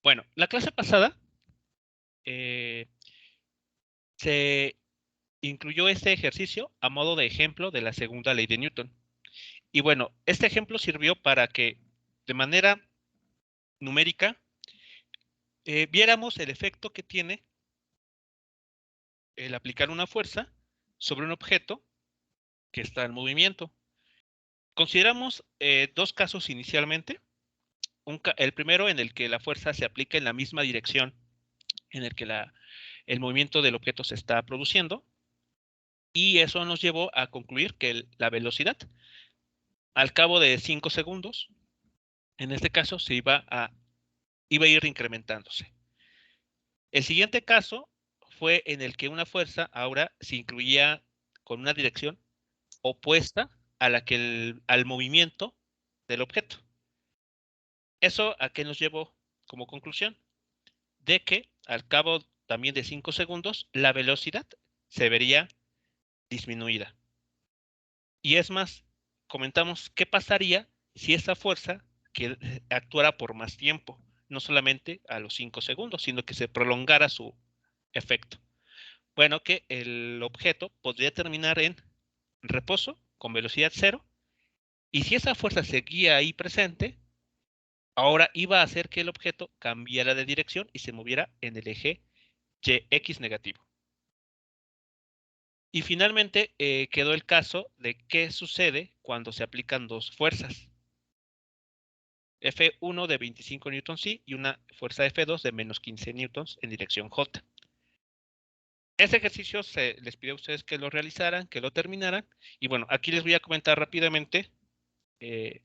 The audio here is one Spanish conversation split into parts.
Bueno, la clase pasada se incluyó este ejercicio a modo de ejemplo de la segunda ley de Newton. Y bueno, este ejemplo sirvió para que de manera numérica viéramos el efecto que tiene el aplicar una fuerza sobre un objeto que está en movimiento. Consideramos dos casos inicialmente. El primero en el que la fuerza se aplica en la misma dirección en el que el movimiento del objeto se está produciendo, y eso nos llevó a concluir que la velocidad, al cabo de 5 segundos, en este caso, iba a ir incrementándose. El siguiente caso fue en el que una fuerza ahora se incluía con una dirección opuesta a la que al movimiento del objeto. ¿Eso a qué nos llevó como conclusión? De que al cabo también de 5 segundos, la velocidad se vería disminuida. Y es más, comentamos qué pasaría si esa fuerza que actuara por más tiempo, no solamente a los 5 segundos, sino que se prolongara su efecto. Bueno, que el objeto podría terminar en reposo con velocidad cero, y si esa fuerza seguía ahí presente, ahora iba a hacer que el objeto cambiara de dirección y se moviera en el eje YX negativo. Y finalmente quedó el caso de qué sucede cuando se aplican dos fuerzas. F1 de 25 newtons y una fuerza F2 de menos 15 newtons en dirección J. Este ejercicio les pidió a ustedes que lo realizaran, que lo terminaran. Y bueno, aquí les voy a comentar rápidamente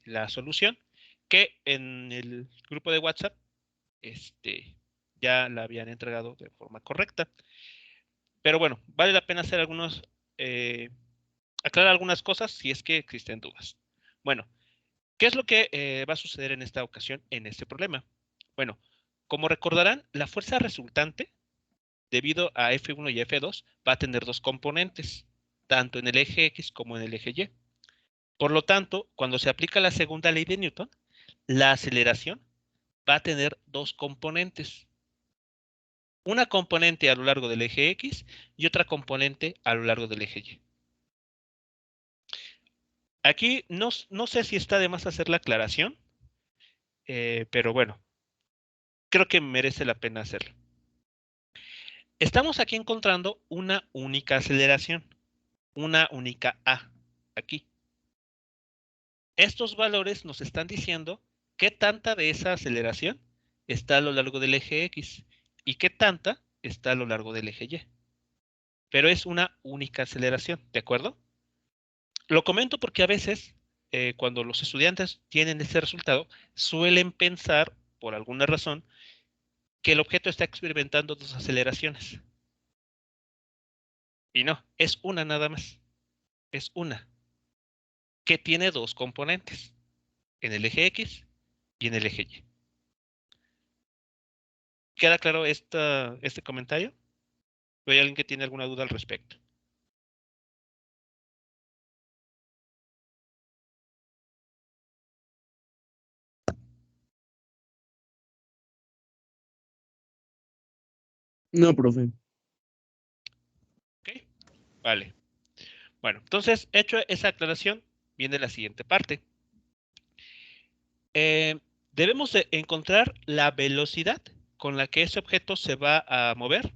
la solución, que en el grupo de WhatsApp ya la habían entregado de forma correcta. Pero bueno, vale la pena hacer aclarar algunas cosas si es que existen dudas. Bueno, ¿qué es lo que va a suceder en esta ocasión en este problema? Bueno, como recordarán, la fuerza resultante, debido a F1 y F2, va a tener dos componentes, tanto en el eje X como en el eje Y. Por lo tanto, cuando se aplica la segunda ley de Newton, la aceleración va a tener dos componentes. Una componente a lo largo del eje X y otra componente a lo largo del eje Y. Aquí no sé si está de más hacer la aclaración, pero bueno, creo que merece la pena hacerlo. Estamos aquí encontrando una única aceleración, una única A, aquí. Estos valores nos están diciendo qué tanta de esa aceleración está a lo largo del eje X y qué tanta está a lo largo del eje Y. Pero es una única aceleración, ¿de acuerdo? Lo comento porque a veces, cuando los estudiantes tienen este resultado, suelen pensar, por alguna razón, que el objeto está experimentando dos aceleraciones. Y no, es una nada más. Es una, que tiene dos componentes, en el eje X y en el eje Y. ¿Queda claro este comentario? ¿O hay alguien que tiene alguna duda al respecto? No, profe. ¿Ok? Vale. Bueno, entonces, hecho esa aclaración, viene la siguiente parte. Debemos de encontrar la velocidad con la que ese objeto se va a mover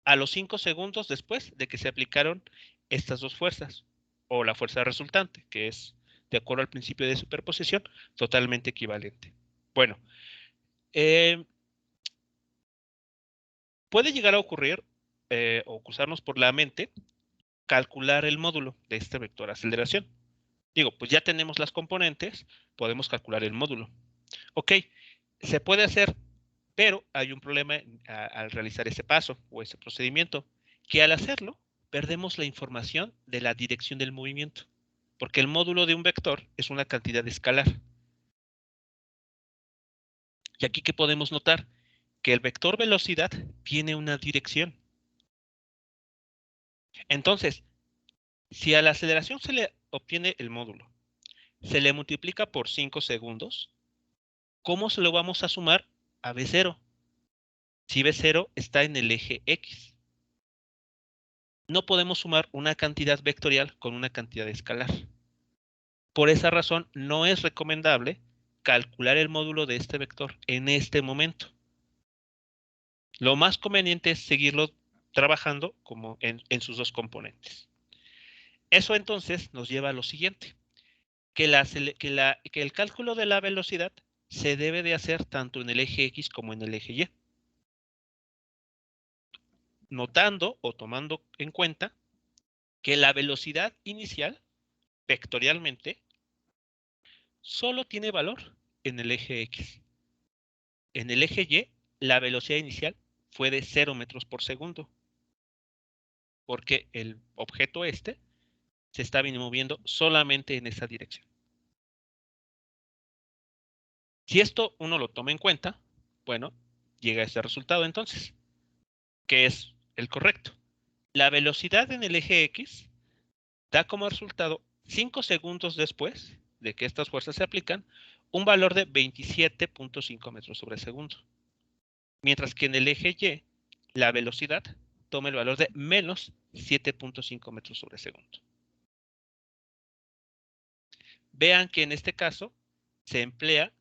a los 5 segundos después de que se aplicaron estas dos fuerzas, o la fuerza resultante, que es, de acuerdo al principio de superposición, totalmente equivalente. Bueno, puede llegar a ocurrir o cruzarnos por la mente calcular el módulo de este vector aceleración. Digo, pues ya tenemos las componentes, podemos calcular el módulo. Ok, se puede hacer, pero hay un problema al realizar ese paso o ese procedimiento, que al hacerlo perdemos la información de la dirección del movimiento, porque el módulo de un vector es una cantidad escalar. Y aquí, ¿qué podemos notar? Que el vector velocidad tiene una dirección. Entonces, si a la aceleración se le obtiene el módulo, se le multiplica por 5 segundos, ¿cómo se lo vamos a sumar a B0. Si B0 está en el eje X. No podemos sumar una cantidad vectorial con una cantidad escalar. Por esa razón, no es recomendable calcular el módulo de este vector en este momento. Lo más conveniente es seguirlo trabajando como en sus dos componentes. Eso entonces nos lleva a lo siguiente, que el cálculo de la velocidad se debe de hacer tanto en el eje X como en el eje Y. Notando o tomando en cuenta que la velocidad inicial, vectorialmente, solo tiene valor en el eje X. En el eje Y, la velocidad inicial fue de 0 metros por segundo, porque el objeto se está moviendo solamente en esa dirección. Si esto uno lo toma en cuenta, bueno, llega a este resultado entonces, que es el correcto. La velocidad en el eje X da como resultado 5 segundos después de que estas fuerzas se aplican, un valor de 27.5 metros sobre segundo. Mientras que en el eje Y, la velocidad toma el valor de menos 7.5 metros sobre segundo. Vean que en este caso se emplea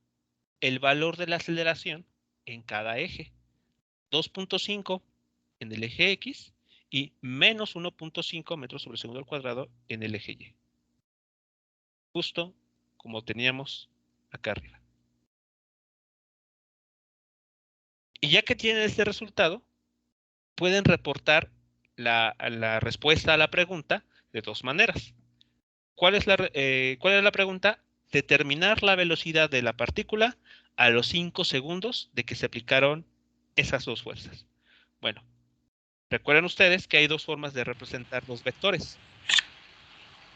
el valor de la aceleración en cada eje. 2.5 en el eje X y menos 1.5 metros sobre segundo al cuadrado en el eje Y. Justo como teníamos acá arriba. Y ya que tienen este resultado, pueden reportar la respuesta a la pregunta de dos maneras. ¿Cuál es la pregunta? Determinar la velocidad de la partícula a los 5 segundos de que se aplicaron esas dos fuerzas. Bueno, recuerden ustedes que hay dos formas de representar los vectores.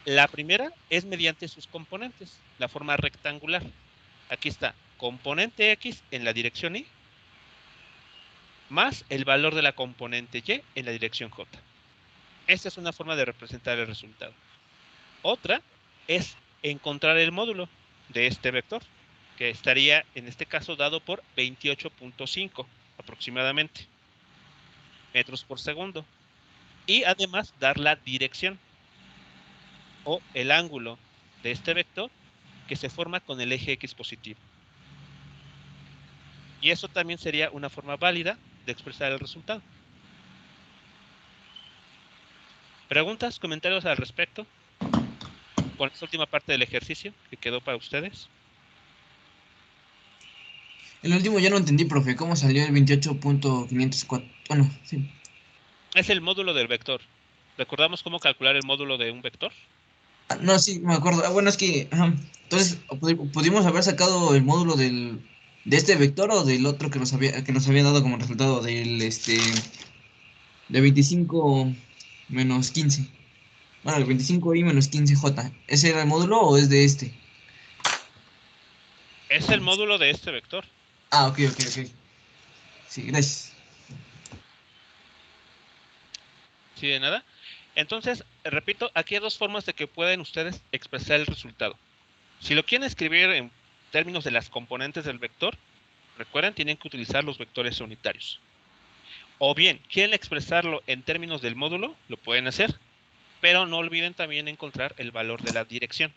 La primera es mediante sus componentes, la forma rectangular. Aquí está, componente X en la dirección Y, más el valor de la componente Y en la dirección J. Esta es una forma de representar el resultado. Otra es encontrar el módulo de este vector, que estaría en este caso dado por 28.5 aproximadamente metros por segundo. Y además dar la dirección o el ángulo de este vector que se forma con el eje X positivo. Y eso también sería una forma válida de expresar el resultado. ¿Preguntas, comentarios al respecto? Con esta última parte del ejercicio que quedó para ustedes. El último ya no entendí, profe. ¿Cómo salió el 28.504? Bueno, sí. Es el módulo del vector. ¿Recordamos cómo calcular el módulo de un vector? Ah, no, sí, me acuerdo. Ah, bueno, es que, ajá. Entonces, ¿pudimos haber sacado el módulo de este vector o del otro que nos había dado como resultado de 25 menos 15? Bueno, el 25i menos 15j. ¿Ese era el módulo o es de este? Es el módulo de este vector. Ah, ok, ok, ok. Sí, gracias. ¿Sí de nada? Entonces, repito, aquí hay dos formas de que pueden ustedes expresar el resultado. Si lo quieren escribir en términos de las componentes del vector, recuerden, tienen que utilizar los vectores unitarios. O bien, quieren expresarlo en términos del módulo, lo pueden hacer, pero no olviden también encontrar el valor de la dirección,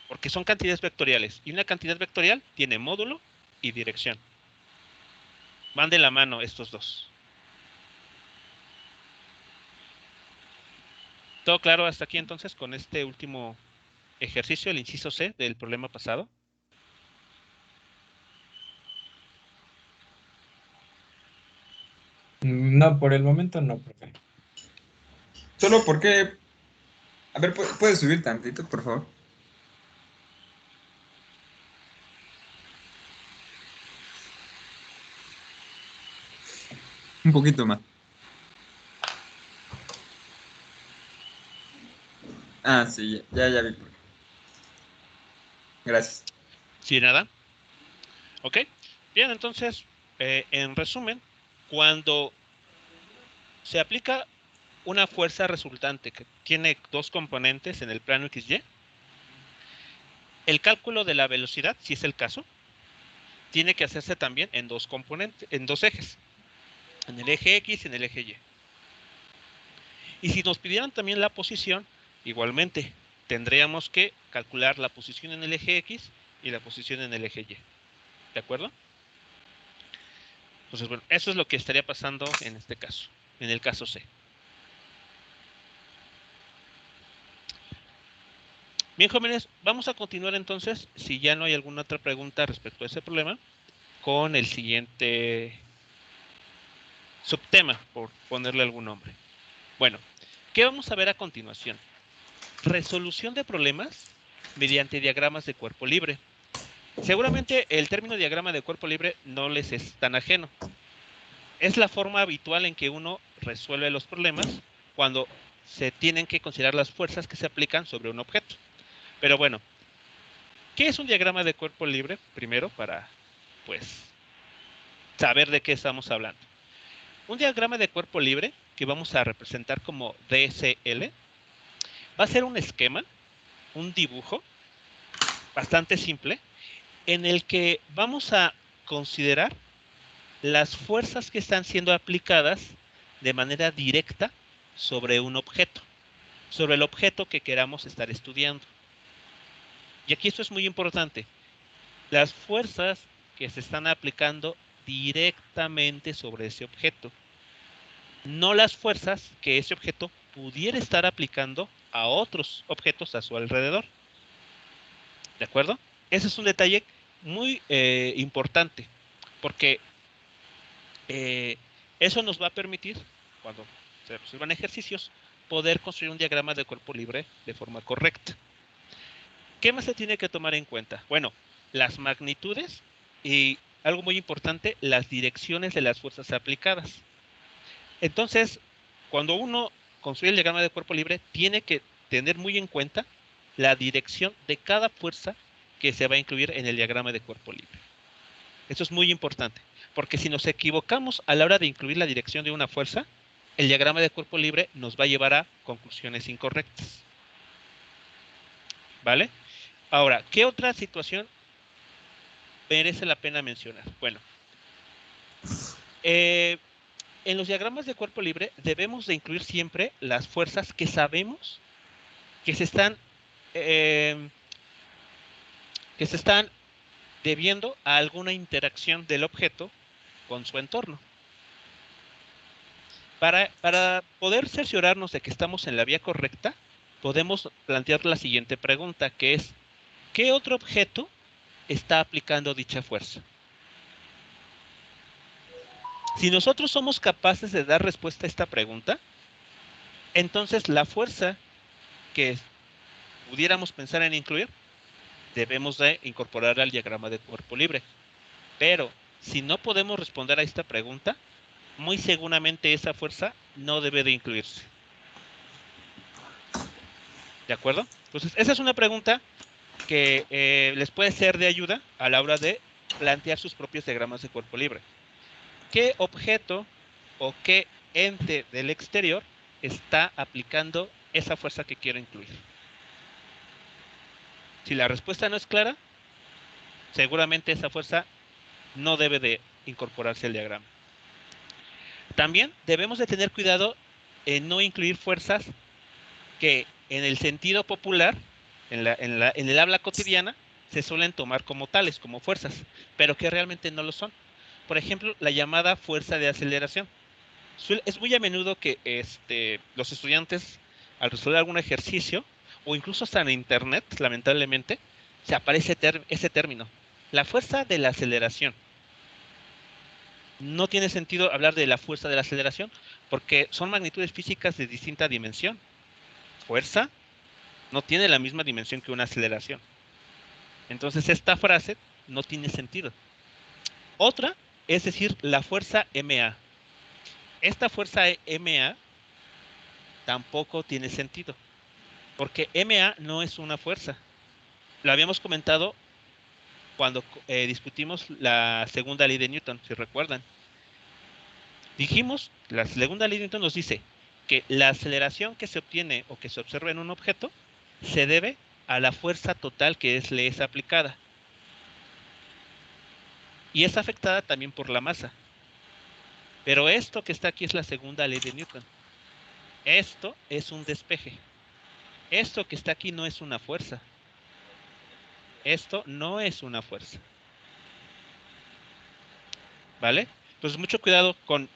porque son cantidades vectoriales, y una cantidad vectorial tiene módulo y dirección. Van de la mano estos dos. ¿Todo claro hasta aquí entonces con este último ejercicio, el inciso C del problema pasado? No, por el momento no, profe. Solo porque... A ver, ¿puedes subir tantito, por favor? Un poquito más. Ah, sí, ya vi. Gracias. ¿Sí, nada? ¿Ok? Bien, entonces, en resumen, cuando se aplica una fuerza resultante que tiene dos componentes en el plano XY, el cálculo de la velocidad, si es el caso, tiene que hacerse también en dos componentes, en dos ejes, en el eje X y en el eje Y. Y si nos pidieran también la posición, igualmente tendríamos que calcular la posición en el eje X y la posición en el eje Y. ¿De acuerdo? Entonces, bueno, eso es lo que estaría pasando en este caso, en el caso C. Bien, jóvenes, vamos a continuar entonces, si ya no hay alguna otra pregunta respecto a ese problema, con el siguiente subtema, por ponerle algún nombre. Bueno, ¿qué vamos a ver a continuación? Resolución de problemas mediante diagramas de cuerpo libre. Seguramente el término diagrama de cuerpo libre no les es tan ajeno. Es la forma habitual en que uno resuelve los problemas cuando se tienen que considerar las fuerzas que se aplican sobre un objeto. Pero bueno, ¿qué es un diagrama de cuerpo libre? Primero, para pues saber de qué estamos hablando. Un diagrama de cuerpo libre, que vamos a representar como DSL, va a ser un esquema, un dibujo bastante simple, en el que vamos a considerar las fuerzas que están siendo aplicadas de manera directa sobre un objeto, sobre el objeto que queramos estar estudiando. Y aquí esto es muy importante. Las fuerzas que se están aplicando directamente sobre ese objeto, no las fuerzas que ese objeto pudiera estar aplicando a otros objetos a su alrededor. ¿De acuerdo? Ese es un detalle muy importante, porque eso nos va a permitir, cuando se resuelvan ejercicios, poder construir un diagrama de cuerpo libre de forma correcta. ¿Qué más se tiene que tomar en cuenta? Bueno, las magnitudes y, algo muy importante, las direcciones de las fuerzas aplicadas. Entonces, cuando uno construye el diagrama de cuerpo libre, tiene que tener muy en cuenta la dirección de cada fuerza que se va a incluir en el diagrama de cuerpo libre. Eso es muy importante, porque si nos equivocamos a la hora de incluir la dirección de una fuerza, el diagrama de cuerpo libre nos va a llevar a conclusiones incorrectas. ¿Vale? Ahora, ¿qué otra situación merece la pena mencionar? Bueno, en los diagramas de cuerpo libre debemos de incluir siempre las fuerzas que sabemos que se están debiendo a alguna interacción del objeto con su entorno. Para poder cerciorarnos de que estamos en la vía correcta, podemos plantear la siguiente pregunta, que es, ¿qué otro objeto está aplicando dicha fuerza? Si nosotros somos capaces de dar respuesta a esta pregunta, entonces la fuerza que pudiéramos pensar en incluir, debemos de incorporar al diagrama de cuerpo libre. Pero si no podemos responder a esta pregunta, muy seguramente esa fuerza no debe de incluirse. ¿De acuerdo? Entonces, esa es una pregunta que les puede ser de ayuda a la hora de plantear sus propios diagramas de cuerpo libre. ¿Qué objeto o qué ente del exterior está aplicando esa fuerza que quiero incluir? Si la respuesta no es clara, seguramente esa fuerza no debe de incorporarse al diagrama. También debemos de tener cuidado en no incluir fuerzas que en el sentido popular, en el habla cotidiana, se suelen tomar como tales, como fuerzas, pero que realmente no lo son. Por ejemplo, la llamada fuerza de aceleración. Es muy a menudo que los estudiantes, al resolver algún ejercicio, o incluso hasta en internet, lamentablemente, se aparece ese término. La fuerza de la aceleración. No tiene sentido hablar de la fuerza de la aceleración, porque son magnitudes físicas de distinta dimensión. Fuerza no tiene la misma dimensión que una aceleración. Entonces esta frase no tiene sentido. Otra es decir, la fuerza MA. Esta fuerza MA tampoco tiene sentido, porque MA no es una fuerza. Lo habíamos comentado cuando discutimos la segunda ley de Newton, si recuerdan. Dijimos, la segunda ley de Newton nos dice que la aceleración que se obtiene o que se observa en un objeto se debe a la fuerza total que le es aplicada. y es afectada también por la masa. Pero esto que está aquí es la segunda ley de Newton. Esto es un despeje. Esto que está aquí no es una fuerza. Esto no es una fuerza. ¿Vale? Entonces, mucho cuidado con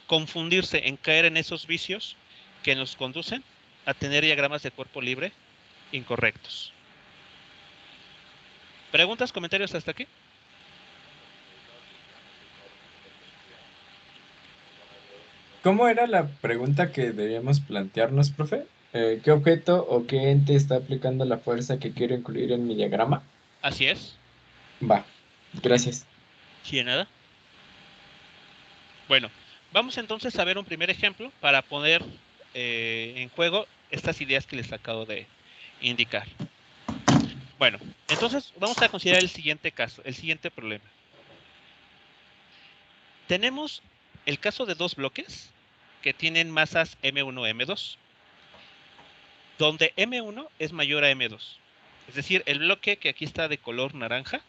confundirse, en caer en esos vicios que nos conducen a tener diagramas de cuerpo libre incorrectos. ¿Preguntas, comentarios hasta aquí? ¿Cómo era la pregunta que debíamos plantearnos, profe? ¿Qué objeto o qué ente está aplicando la fuerza que quiero incluir en mi diagrama? Así es. Va, gracias. Sí, de nada. Bueno, vamos entonces a ver un primer ejemplo para poner en juego estas ideas que les acabo de indicar. Bueno, entonces vamos a considerar el siguiente caso, el siguiente problema. Tenemos el caso de dos bloques que tienen masas M1, M2, donde M1 es mayor a M2. Es decir, el bloque que aquí está de color naranja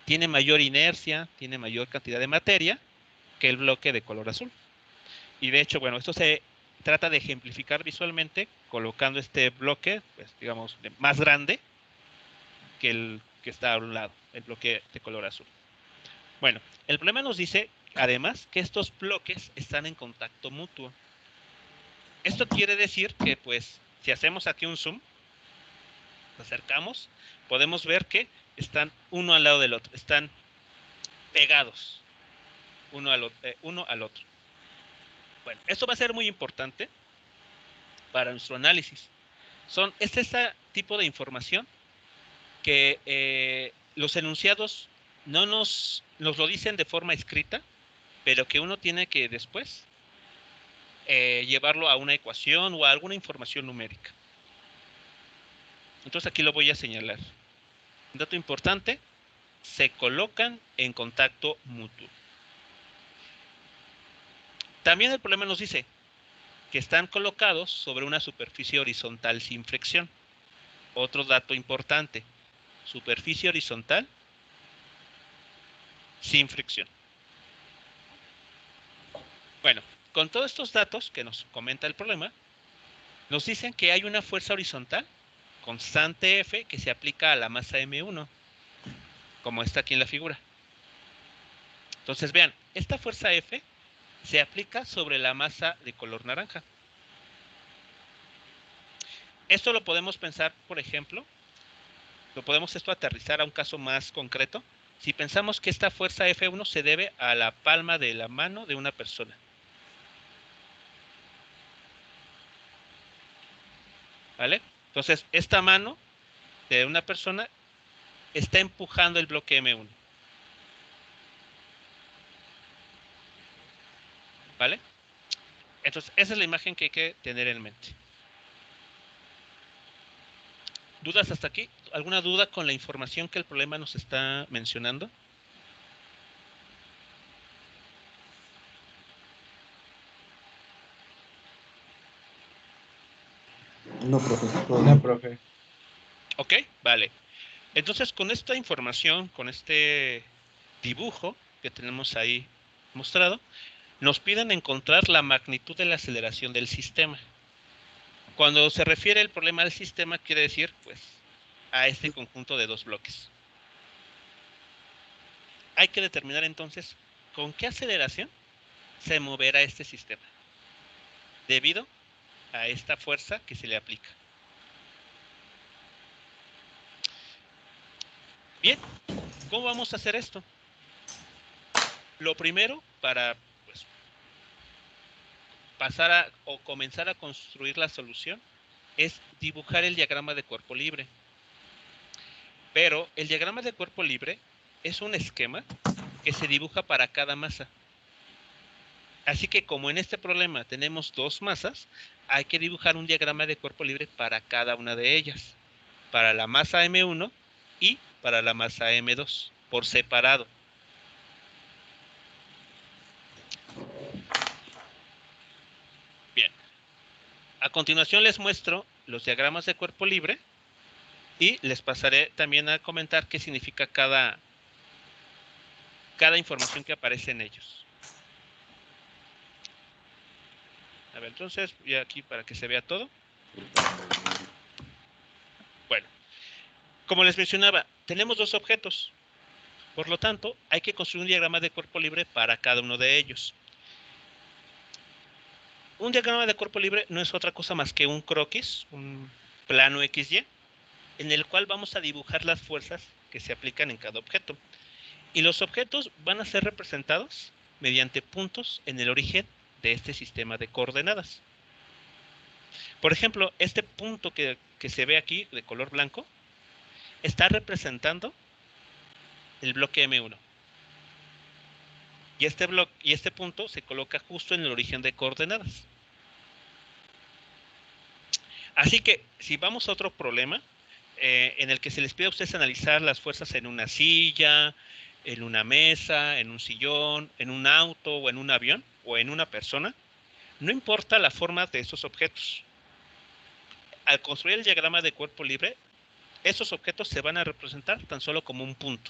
tiene mayor inercia, tiene mayor cantidad de materia que el bloque de color azul. Y de hecho, bueno, esto se trata de ejemplificar visualmente colocando este bloque, pues digamos, más grande que el que está a un lado, el bloque de color azul. Bueno, el problema nos dice, además, que estos bloques están en contacto mutuo. Esto quiere decir que, pues, si hacemos aquí un zoom, nos acercamos, podemos ver que están uno al lado del otro, están pegados uno al otro. Bueno, esto va a ser muy importante para nuestro análisis. Es ese tipo de información que los enunciados no nos lo dicen de forma escrita, pero que uno tiene que después llevarlo a una ecuación o a alguna información numérica. Entonces aquí lo voy a señalar. Un dato importante, se colocan en contacto mutuo. También el problema nos dice que están colocados sobre una superficie horizontal sin fricción. Otro dato importante, superficie horizontal sin fricción. Bueno, con todos estos datos que nos comenta el problema, nos dicen que hay una fuerza horizontal constante F que se aplica a la masa M1, como está aquí en la figura. Entonces vean, esta fuerza F se aplica sobre la masa de color naranja. Esto lo podemos pensar, por ejemplo, lo podemos aterrizar a un caso más concreto. Si pensamos que esta fuerza F1 se debe a la palma de la mano de una persona. ¿Vale? Entonces, esta mano de una persona está empujando el bloque M1. ¿Vale? Entonces, esa es la imagen que hay que tener en mente. ¿Dudas hasta aquí? ¿Alguna duda con la información que el problema nos está mencionando? No, profe. No, profe. Ok, vale. Entonces, con esta información, con este dibujo que tenemos ahí mostrado, nos piden encontrar la magnitud de la aceleración del sistema. Cuando se refiere el problema del sistema, quiere decir, pues, a este conjunto de dos bloques. Hay que determinar entonces con qué aceleración se moverá este sistema, debido a esta fuerza que se le aplica. Bien, ¿cómo vamos a hacer esto? Lo primero, para pues, pasar o comenzar a construir la solución, es dibujar el diagrama de cuerpo libre. Pero el diagrama de cuerpo libre es un esquema que se dibuja para cada masa. Así que como en este problema tenemos dos masas, hay que dibujar un diagrama de cuerpo libre para cada una de ellas. Para la masa M1 y para la masa M2, por separado. Bien. A continuación les muestro los diagramas de cuerpo libre y les pasaré también a comentar qué significa cada cada información que aparece en ellos. A ver, entonces, ya aquí para que se vea todo. Bueno, como les mencionaba, tenemos dos objetos. Por lo tanto, hay que construir un diagrama de cuerpo libre para cada uno de ellos. Un diagrama de cuerpo libre no es otra cosa más que un croquis, un plano XY, en el cual vamos a dibujar las fuerzas que se aplican en cada objeto. Y los objetos van a ser representados mediante puntos en el origen de este sistema de coordenadas. Por ejemplo, este punto que se ve aquí de color blanco está representando el bloque M1. Y este punto se coloca justo en el origen de coordenadas. Así que, si vamos a otro problema, en el que se les pide a ustedes analizar las fuerzas en una silla, en una mesa, en un sillón, en un auto o en un avión o en una persona, no importa la forma de esos objetos. Al construir el diagrama de cuerpo libre, esos objetos se van a representar tan solo como un punto.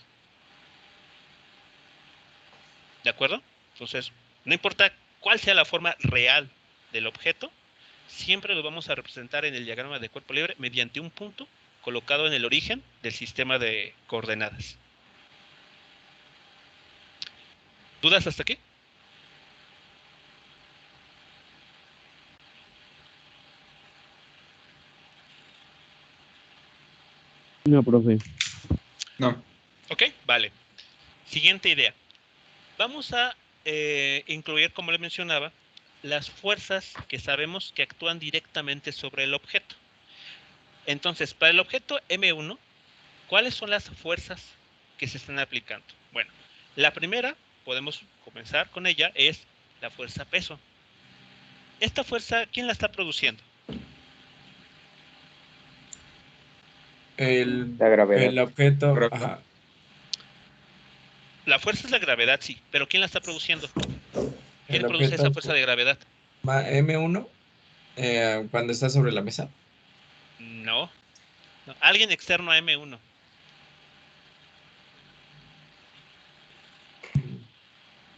¿De acuerdo? Entonces, no importa cuál sea la forma real del objeto, siempre lo vamos a representar en el diagrama de cuerpo libre mediante un punto colocado en el origen del sistema de coordenadas. ¿Dudas hasta aquí? No, profe. No. Ok, vale. Siguiente idea. Vamos a incluir, como le mencionaba, las fuerzas que sabemos que actúan directamente sobre el objeto. Entonces, para el objeto M1, ¿cuáles son las fuerzas que se están aplicando? Bueno, la primera, podemos comenzar con ella, es la fuerza peso. Esta fuerza, ¿quién la está produciendo? La gravedad. El objeto. Correcto. Ajá. La fuerza es la gravedad, sí, pero ¿quién la está produciendo? ¿Quién El produce esa objeto fuerza de gravedad? M1 cuando está sobre la mesa. No, no, alguien externo a M1.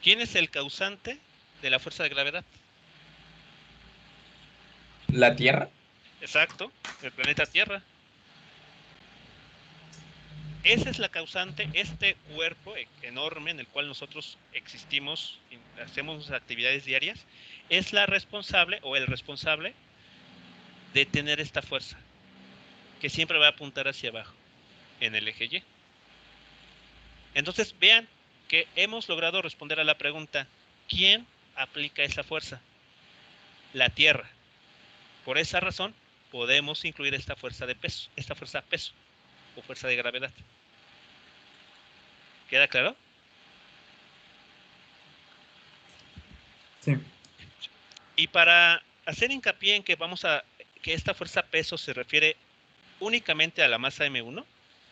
¿Quién es el causante de la fuerza de gravedad? La Tierra. Exacto, el planeta Tierra. Esa es la causante, este cuerpo enorme en el cual nosotros existimos, hacemos nuestras actividades diarias, es la responsable o el responsable de tener esta fuerza, que siempre va a apuntar hacia abajo, en el eje Y. Entonces, vean que hemos logrado responder a la pregunta, ¿quién aplica esa fuerza? La Tierra. Por esa razón, podemos incluir esta fuerza de peso, esta fuerza peso o fuerza de gravedad. ¿Queda claro? Sí. Y para hacer hincapié en que que esta fuerza peso se refiere únicamente a la masa M1,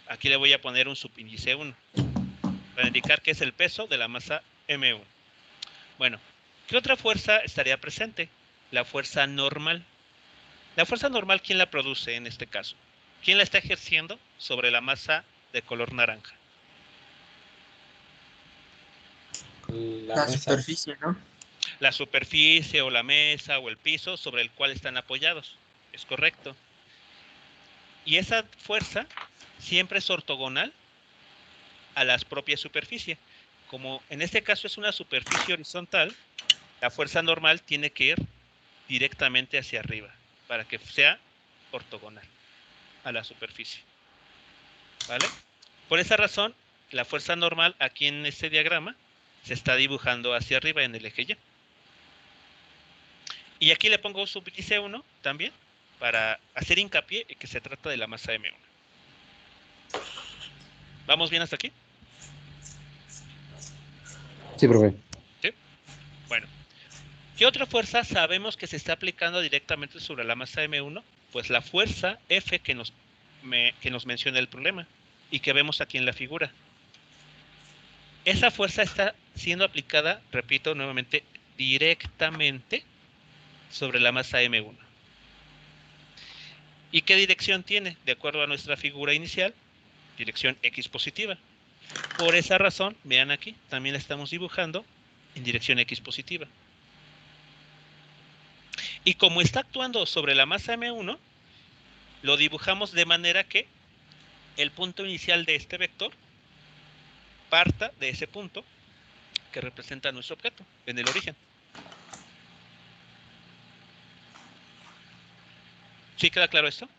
aquí le voy a poner un subíndice 1 para indicar que es el peso de la masa M1. Bueno, ¿qué otra fuerza estaría presente? La fuerza normal. La fuerza normal, ¿quién la produce en este caso? ¿Quién la está ejerciendo sobre la masa de color naranja? La mesa. superficie, ¿no? La superficie o la mesa o el piso sobre el cual están apoyados. Es correcto. Y esa fuerza siempre es ortogonal a la propia superficie. Como en este caso es una superficie horizontal, la fuerza normal tiene que ir directamente hacia arriba para que sea ortogonal a la superficie. ¿Vale? Por esa razón, la fuerza normal aquí en este diagrama se está dibujando hacia arriba en el eje Y. Y aquí le pongo subíndice 1 también para hacer hincapié en que se trata de la masa M1. ¿Vamos bien hasta aquí? Sí, profe. ¿Sí? Bueno. ¿Qué otra fuerza sabemos que se está aplicando directamente sobre la masa M1? Pues la fuerza F que nos menciona el problema y que vemos aquí en la figura. Esa fuerza está siendo aplicada, repito nuevamente, directamente sobre la masa M1. ¿Y qué dirección tiene? De acuerdo a nuestra figura inicial, dirección X positiva. Por esa razón, vean aquí, también la estamos dibujando en dirección X positiva. Y como está actuando sobre la masa M1, lo dibujamos de manera que el punto inicial de este vector parta de ese punto que representa nuestro objeto en el origen. ¿Sí queda claro esto?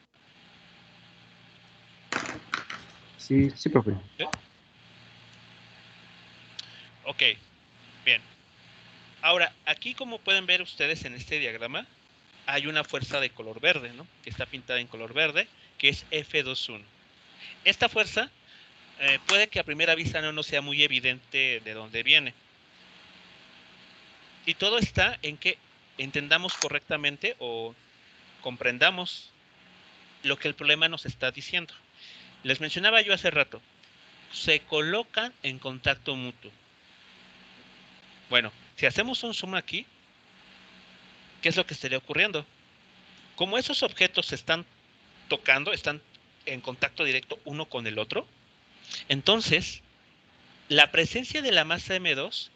Sí, sí, profe. ¿Sí? Ok, bien. Ahora, aquí como pueden ver ustedes en este diagrama, hay una fuerza de color verde, ¿no? Que está pintada en color verde, que es F21. Esta fuerza puede que a primera vista no sea muy evidente de dónde viene. Y todo está en que entendamos correctamente o comprendamos lo que el problema nos está diciendo. Les mencionaba yo hace rato, se colocan en contacto mutuo. Bueno, si hacemos un zoom aquí, ¿qué es lo que estaría ocurriendo? Como esos objetos se están tocando, están en contacto directo uno con el otro, entonces la presencia de la masa M2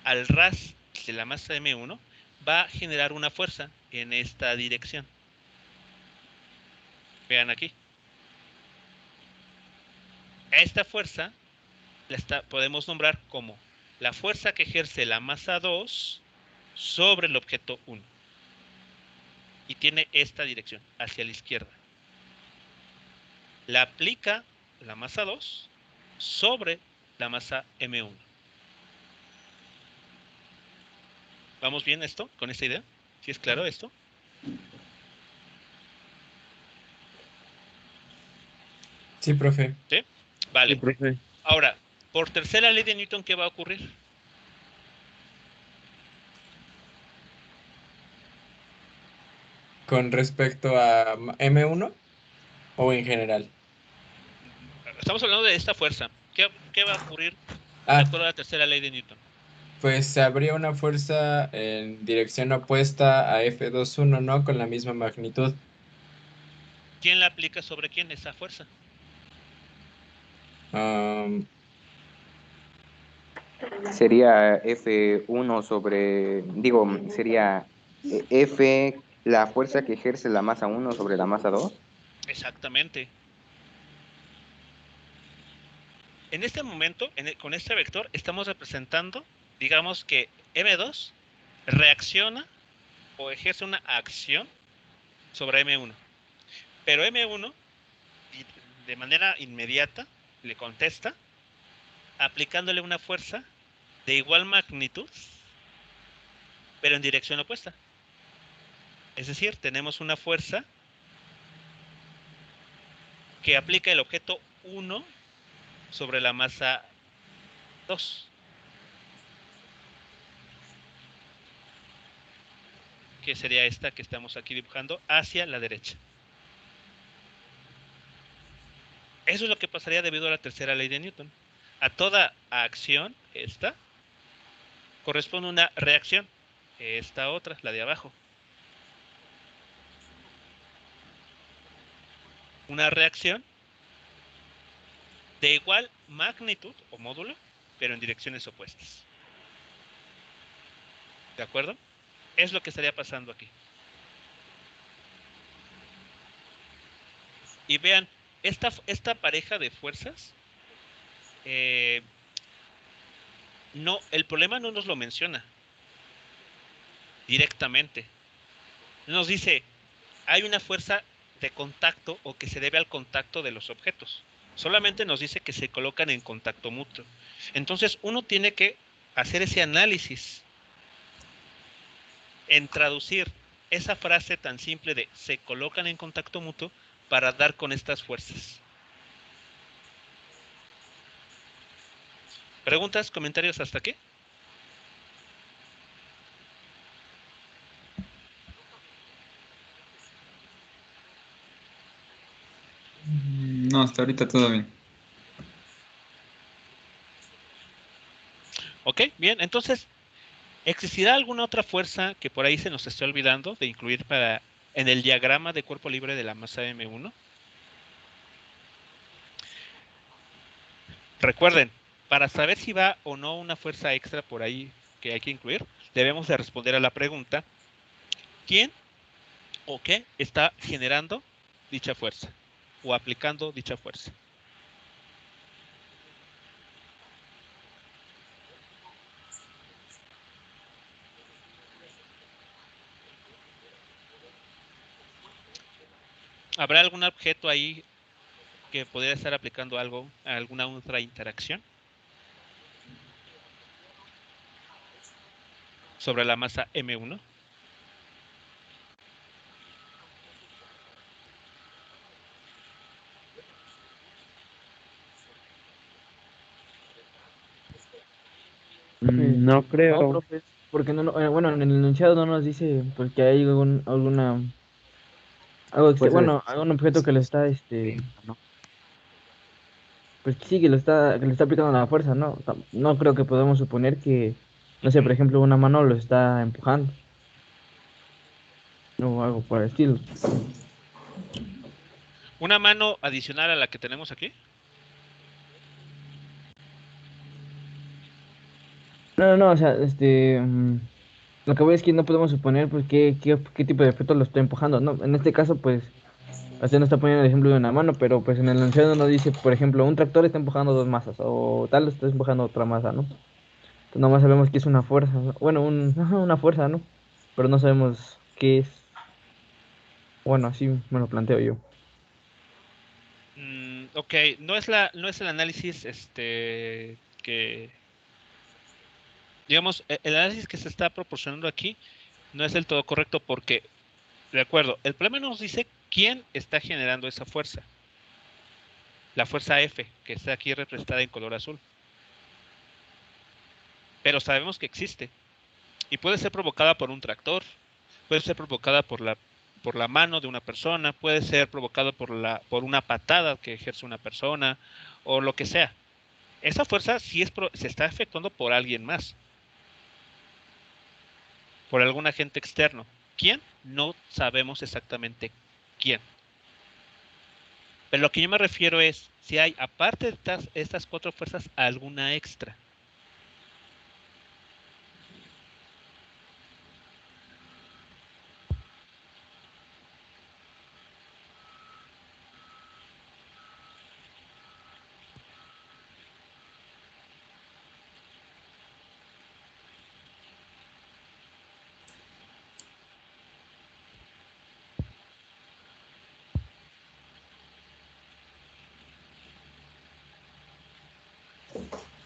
al ras de la masa M1 va a generar una fuerza en esta dirección. Vean aquí. Esta fuerza podemos nombrar como la fuerza que ejerce la masa 2 sobre el objeto 1. Y tiene esta dirección, hacia la izquierda. La aplica la masa 2 sobre la masa M1. ¿Vamos bien esto? ¿Con esta idea? ¿Sí es claro esto? Sí, profe. ¿Sí? Sí, Vale. profe. Ahora, por tercera ley de Newton, ¿qué va a ocurrir? Con respecto a M1 o en general. Estamos hablando de esta fuerza. ¿Qué va a ocurrir de Ah, acuerdo a la tercera ley de Newton? pues habría una fuerza en dirección opuesta a F21, ¿no? Con la misma magnitud. ¿Quién la aplica sobre quién esa fuerza? Am, Sería F1 sobre, digo, sería F, la fuerza que ejerce la masa 1 sobre la masa 2. Exactamente. En este momento, con este vector, estamos representando, digamos que M2 reacciona o ejerce una acción sobre M1. Pero M1, de manera inmediata, le contesta aplicándole una fuerza de igual magnitud, pero en dirección opuesta. Es decir, tenemos una fuerza que aplica el objeto 1 sobre la masa 2. Que sería esta que estamos aquí dibujando hacia la derecha. Eso es lo que pasaría debido a la tercera ley de Newton. A toda acción, esta, corresponde una reacción. Esta otra, la de abajo. Una reacción de igual magnitud o módulo, pero en direcciones opuestas. ¿De acuerdo? Es lo que estaría pasando aquí. Y vean, esta pareja de fuerzas, no, el problema no nos lo menciona directamente. Nos dice, hay una fuerza de contacto o que se debe al contacto de los objetos. Solamente nos dice que se colocan en contacto mutuo. Entonces uno tiene que hacer ese análisis en traducir esa frase tan simple de se colocan en contacto mutuo para dar con estas fuerzas. ¿Preguntas, comentarios hasta aquí? No, hasta ahorita todo bien. Ok, bien, entonces, ¿existirá alguna otra fuerza que por ahí se nos esté olvidando de incluir en el diagrama de cuerpo libre de la masa M1? Recuerden, para saber si va o no una fuerza extra por ahí que hay que incluir, debemos de responder a la pregunta, ¿quién o qué está generando dicha fuerza o aplicando dicha fuerza? ¿Habrá algún objeto ahí que podría estar aplicando algo, alguna otra interacción sobre la masa M1? No No, creo. profe, porque bueno, en el enunciado no nos dice pues que hay Fuerza de algún objeto que le está, ¿no? pues sí, que le está aplicando la fuerza, ¿no? No creo que podamos suponer que, no sé, por ejemplo, una mano lo está empujando o algo por el estilo. ¿Una mano adicional a la que tenemos aquí? No, o sea, lo que voy es que no podemos suponer, pues, qué tipo de objeto lo está empujando, ¿no? En este caso, pues, usted no está poniendo el ejemplo de una mano, pero, pues, en el enunciado no dice, por ejemplo, un tractor está empujando dos masas, o tal está empujando otra masa, ¿no? Entonces, nomás sabemos que es una fuerza, ¿no? Bueno, ajá, una fuerza, ¿no? Pero no sabemos qué es. Bueno, así me lo planteo yo. Ok, no es el análisis que, digamos, el análisis que se está proporcionando aquí no es del todo correcto porque, de acuerdo, el problema nos dice quién está generando esa fuerza. La fuerza F, que está aquí representada en color azul. Pero sabemos que existe y puede ser provocada por un tractor, puede ser provocada por la mano de una persona, puede ser provocada por una patada que ejerce una persona o lo que sea. Esa fuerza sí se está efectuando por alguien más, por algún agente externo. ¿Quién? No sabemos exactamente quién. Pero lo que yo me refiero es si hay, aparte de estas cuatro fuerzas, alguna extra.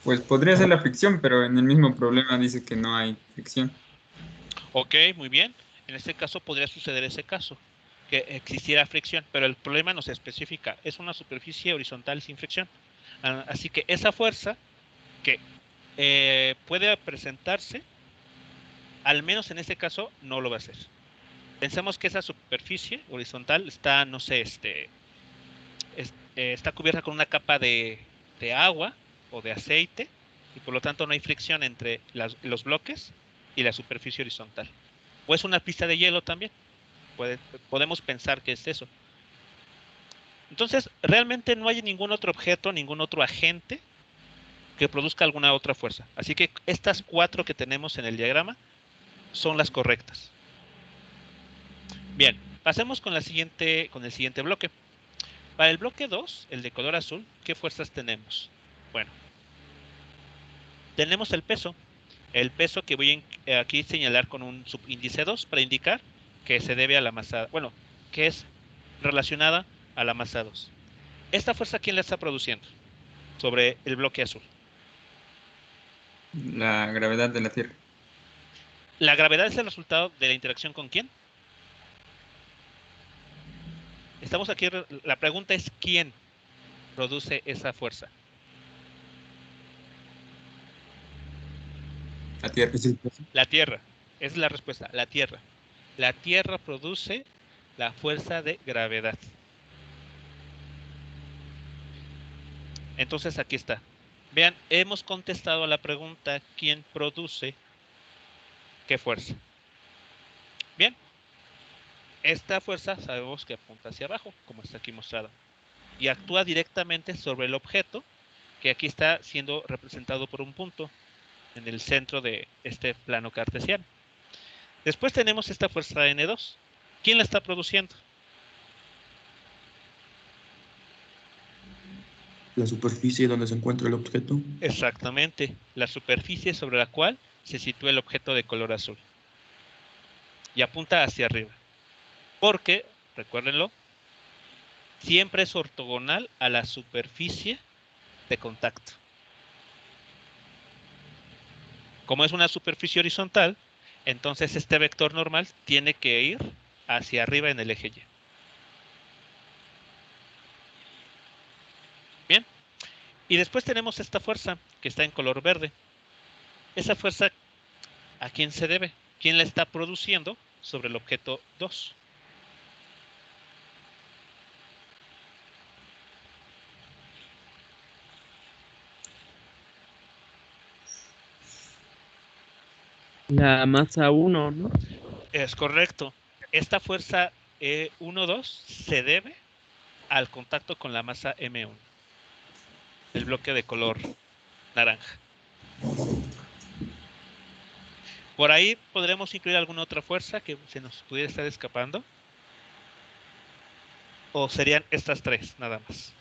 Pues podría ser la fricción, pero en el mismo problema dice que no hay fricción. Ok, muy bien. En este caso podría suceder ese caso, que existiera fricción, pero el problema no se especifica. Es una superficie horizontal sin fricción. Así que esa fuerza que puede presentarse, al menos en este caso, no lo va a hacer. Pensemos que esa superficie horizontal está, no sé, está cubierta con una capa de agua o de aceite y por lo tanto no hay fricción entre los bloques y la superficie horizontal. O es una pista de hielo también. Podemos pensar que es eso. Entonces, realmente no hay ningún otro objeto, ningún otro agente que produzca alguna otra fuerza. Así que estas cuatro que tenemos en el diagrama son las correctas. Bien, pasemos con el siguiente bloque. Para el bloque 2, el de color azul, ¿qué fuerzas tenemos? Bueno, tenemos el peso. El peso que voy aquí señalar con un subíndice 2 para indicar que se debe a la masa, bueno, que es relacionada a la masa 2. ¿Esta fuerza quién la está produciendo sobre el bloque azul? La gravedad de la Tierra. ¿La gravedad es el resultado de la interacción con quién? Estamos aquí, la pregunta es ¿quién produce esa fuerza? La Tierra. La Tierra. Es la respuesta, la Tierra. La Tierra produce la fuerza de gravedad. Entonces aquí está. Vean, hemos contestado a la pregunta ¿quién produce qué fuerza? Bien, esta fuerza sabemos que apunta hacia abajo, como está aquí mostrada, y actúa directamente sobre el objeto que aquí está siendo representado por un punto en el centro de este plano cartesiano. Después tenemos esta fuerza N2. ¿Quién la está produciendo? La superficie donde se encuentra el objeto. Exactamente, la superficie sobre la cual se sitúa el objeto de color azul. Y apunta hacia arriba. Porque, recuérdenlo, siempre es ortogonal a la superficie de contacto. Como es una superficie horizontal, entonces este vector normal tiene que ir hacia arriba en el eje Y. Bien. Y después tenemos esta fuerza que está en color verde. Esa fuerza, ¿a quién se debe? ¿Quién la está produciendo sobre el objeto 2? La masa 1, ¿no? Es correcto. Esta fuerza 1,2 se debe al contacto con la masa M1, el bloque de color naranja. Por ahí podremos incluir alguna otra fuerza que se nos pudiera estar escapando. ¿O serían estas tres, nada más?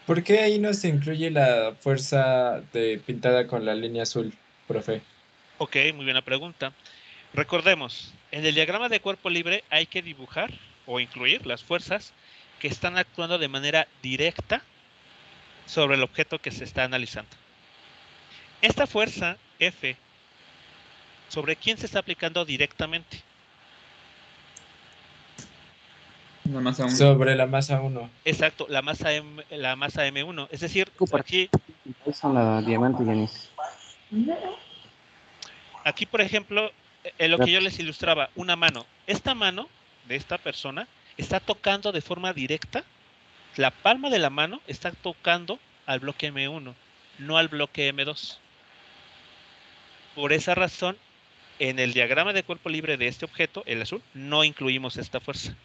¿Por qué ahí no se incluye la fuerza pintada con la línea azul, profe? Ok, muy buena pregunta. Recordemos, en el diagrama de cuerpo libre hay que dibujar o incluir las fuerzas que están actuando de manera directa sobre el objeto que se está analizando. Esta fuerza F, ¿sobre quién se está aplicando directamente? La masa 1. Sobre la masa 1. Exacto, la masa M1. Es decir, Son la diamante, Yanis. aquí por ejemplo, en lo que yo les ilustraba, una mano. Esta mano de esta persona está tocando de forma directa. La palma de la mano está tocando al bloque M1, no al bloque M2. Por esa razón, en el diagrama de cuerpo libre de este objeto, el azul, no incluimos esta fuerza.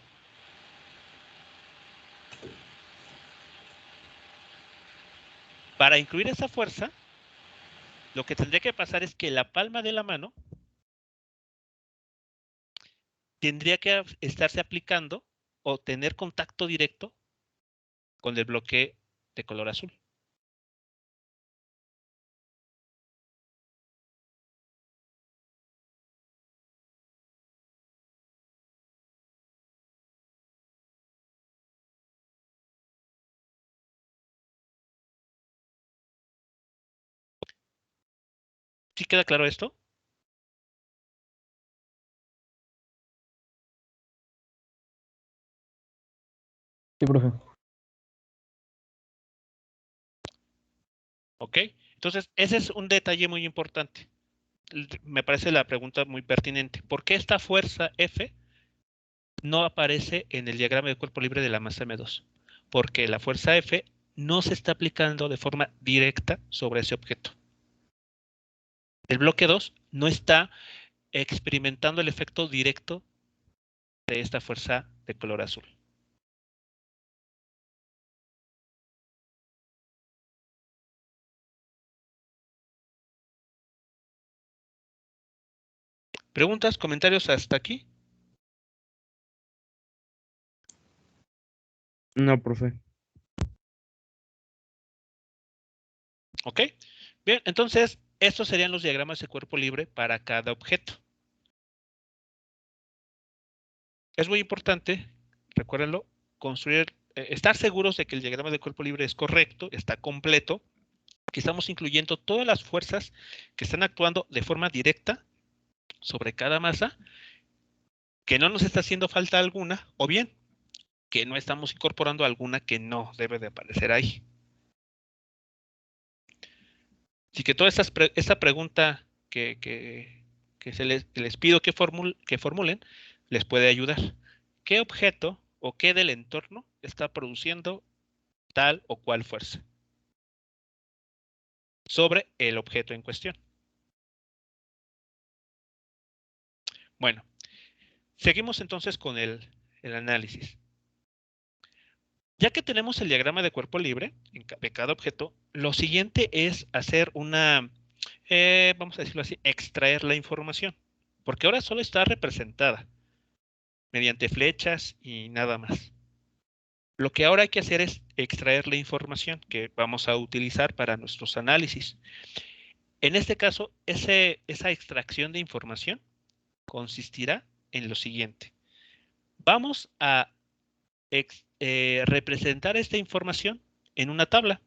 Para incluir esa fuerza, lo que tendría que pasar es que la palma de la mano tendría que estarse aplicando o tener contacto directo con el bloque de color azul. ¿Sí queda claro esto? Sí, profe. ¿Ok? Entonces, ese es un detalle muy importante. Me parece la pregunta muy pertinente. ¿Por qué esta fuerza F no aparece en el diagrama de cuerpo libre de la masa M2? Porque la fuerza F no se está aplicando de forma directa sobre ese objeto. El bloque 2 no está experimentando el efecto directo de esta fuerza de color azul. ¿Preguntas, comentarios hasta aquí? No, profe. ¿Ok? Bien, entonces, estos serían los diagramas de cuerpo libre para cada objeto. Es muy importante, recuérdenlo, estar seguros de que el diagrama de cuerpo libre es correcto, está completo, que estamos incluyendo todas las fuerzas que están actuando de forma directa sobre cada masa, que no nos está haciendo falta alguna, o bien que no estamos incorporando alguna que no debe de aparecer ahí. Así que toda esta pregunta que les pido que formulen les puede ayudar. ¿Qué objeto o qué del entorno está produciendo tal o cual fuerza sobre el objeto en cuestión? Bueno, seguimos entonces con el análisis. Ya que tenemos el diagrama de cuerpo libre de cada objeto, lo siguiente es hacer una, vamos a decirlo así, extraer la información. Porque ahora solo está representada mediante flechas y nada más. Lo que ahora hay que hacer es extraer la información que vamos a utilizar para nuestros análisis. En este caso, esa extracción de información consistirá en lo siguiente. Vamos a representar esta información en una tabla.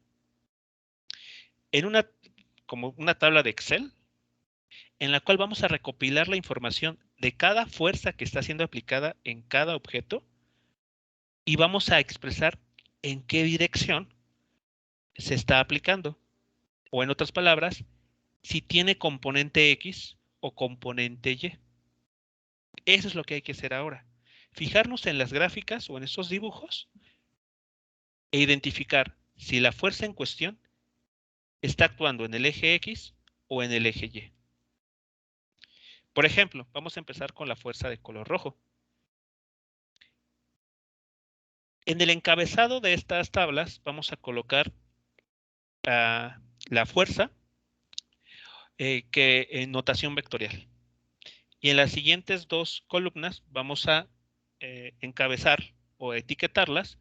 Como una tabla de Excel, en la cual vamos a recopilar la información de cada fuerza que está siendo aplicada en cada objeto y vamos a expresar en qué dirección se está aplicando. O en otras palabras, si tiene componente X o componente Y. Eso es lo que hay que hacer ahora. Fijarnos en las gráficas o en esos dibujos e identificar si la fuerza en cuestión está actuando en el eje X o en el eje Y. Por ejemplo, vamos a empezar con la fuerza de color rojo. En el encabezado de estas tablas vamos a colocar la fuerza que en notación vectorial. Y en las siguientes dos columnas vamos a encabezar o etiquetarlas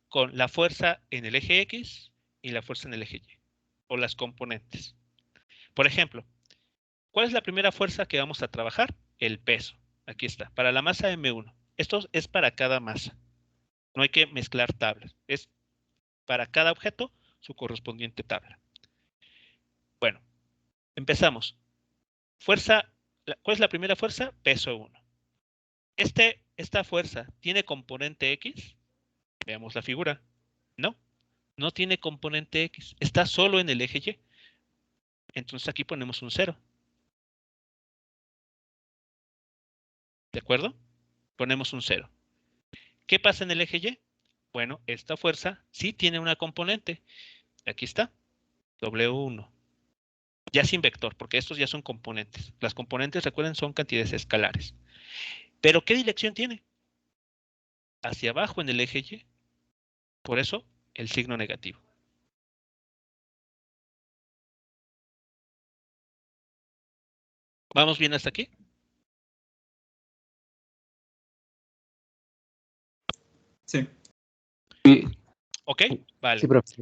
con la fuerza en el eje X y la fuerza en el eje Y, o las componentes. Por ejemplo, ¿cuál es la primera fuerza que vamos a trabajar? El peso. Aquí está, para la masa M1. Esto es para cada masa. No hay que mezclar tablas. Es para cada objeto su correspondiente tabla. Bueno, empezamos. Fuerza, ¿cuál es la primera fuerza? Peso 1. Esta fuerza tiene componente X. Veamos la figura. No, no tiene componente X. Está solo en el eje Y. Entonces aquí ponemos un 0. ¿De acuerdo? Ponemos un 0. ¿Qué pasa en el eje Y? Bueno, esta fuerza sí tiene una componente. Aquí está, W1. Ya sin vector, porque estos ya son componentes. Las componentes, recuerden, son cantidades escalares. ¿Pero qué dirección tiene? Hacia abajo en el eje Y. Por eso, el signo negativo. ¿Vamos bien hasta aquí? Sí. ¿Ok? Vale. Sí, profe.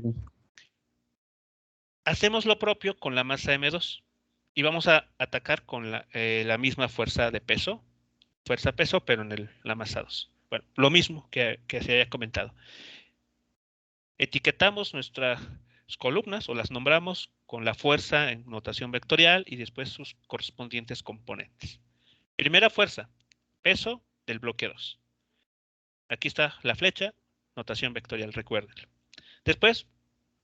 Hacemos lo propio con la masa M2. Y vamos a atacar con la misma fuerza de peso. Fuerza-peso, pero en la masa 2. Bueno, lo mismo que se haya comentado. Etiquetamos nuestras columnas o las nombramos con la fuerza en notación vectorial y después sus correspondientes componentes. Primera fuerza, peso del bloque 2. Aquí está la flecha, notación vectorial, recuérdenlo. Después,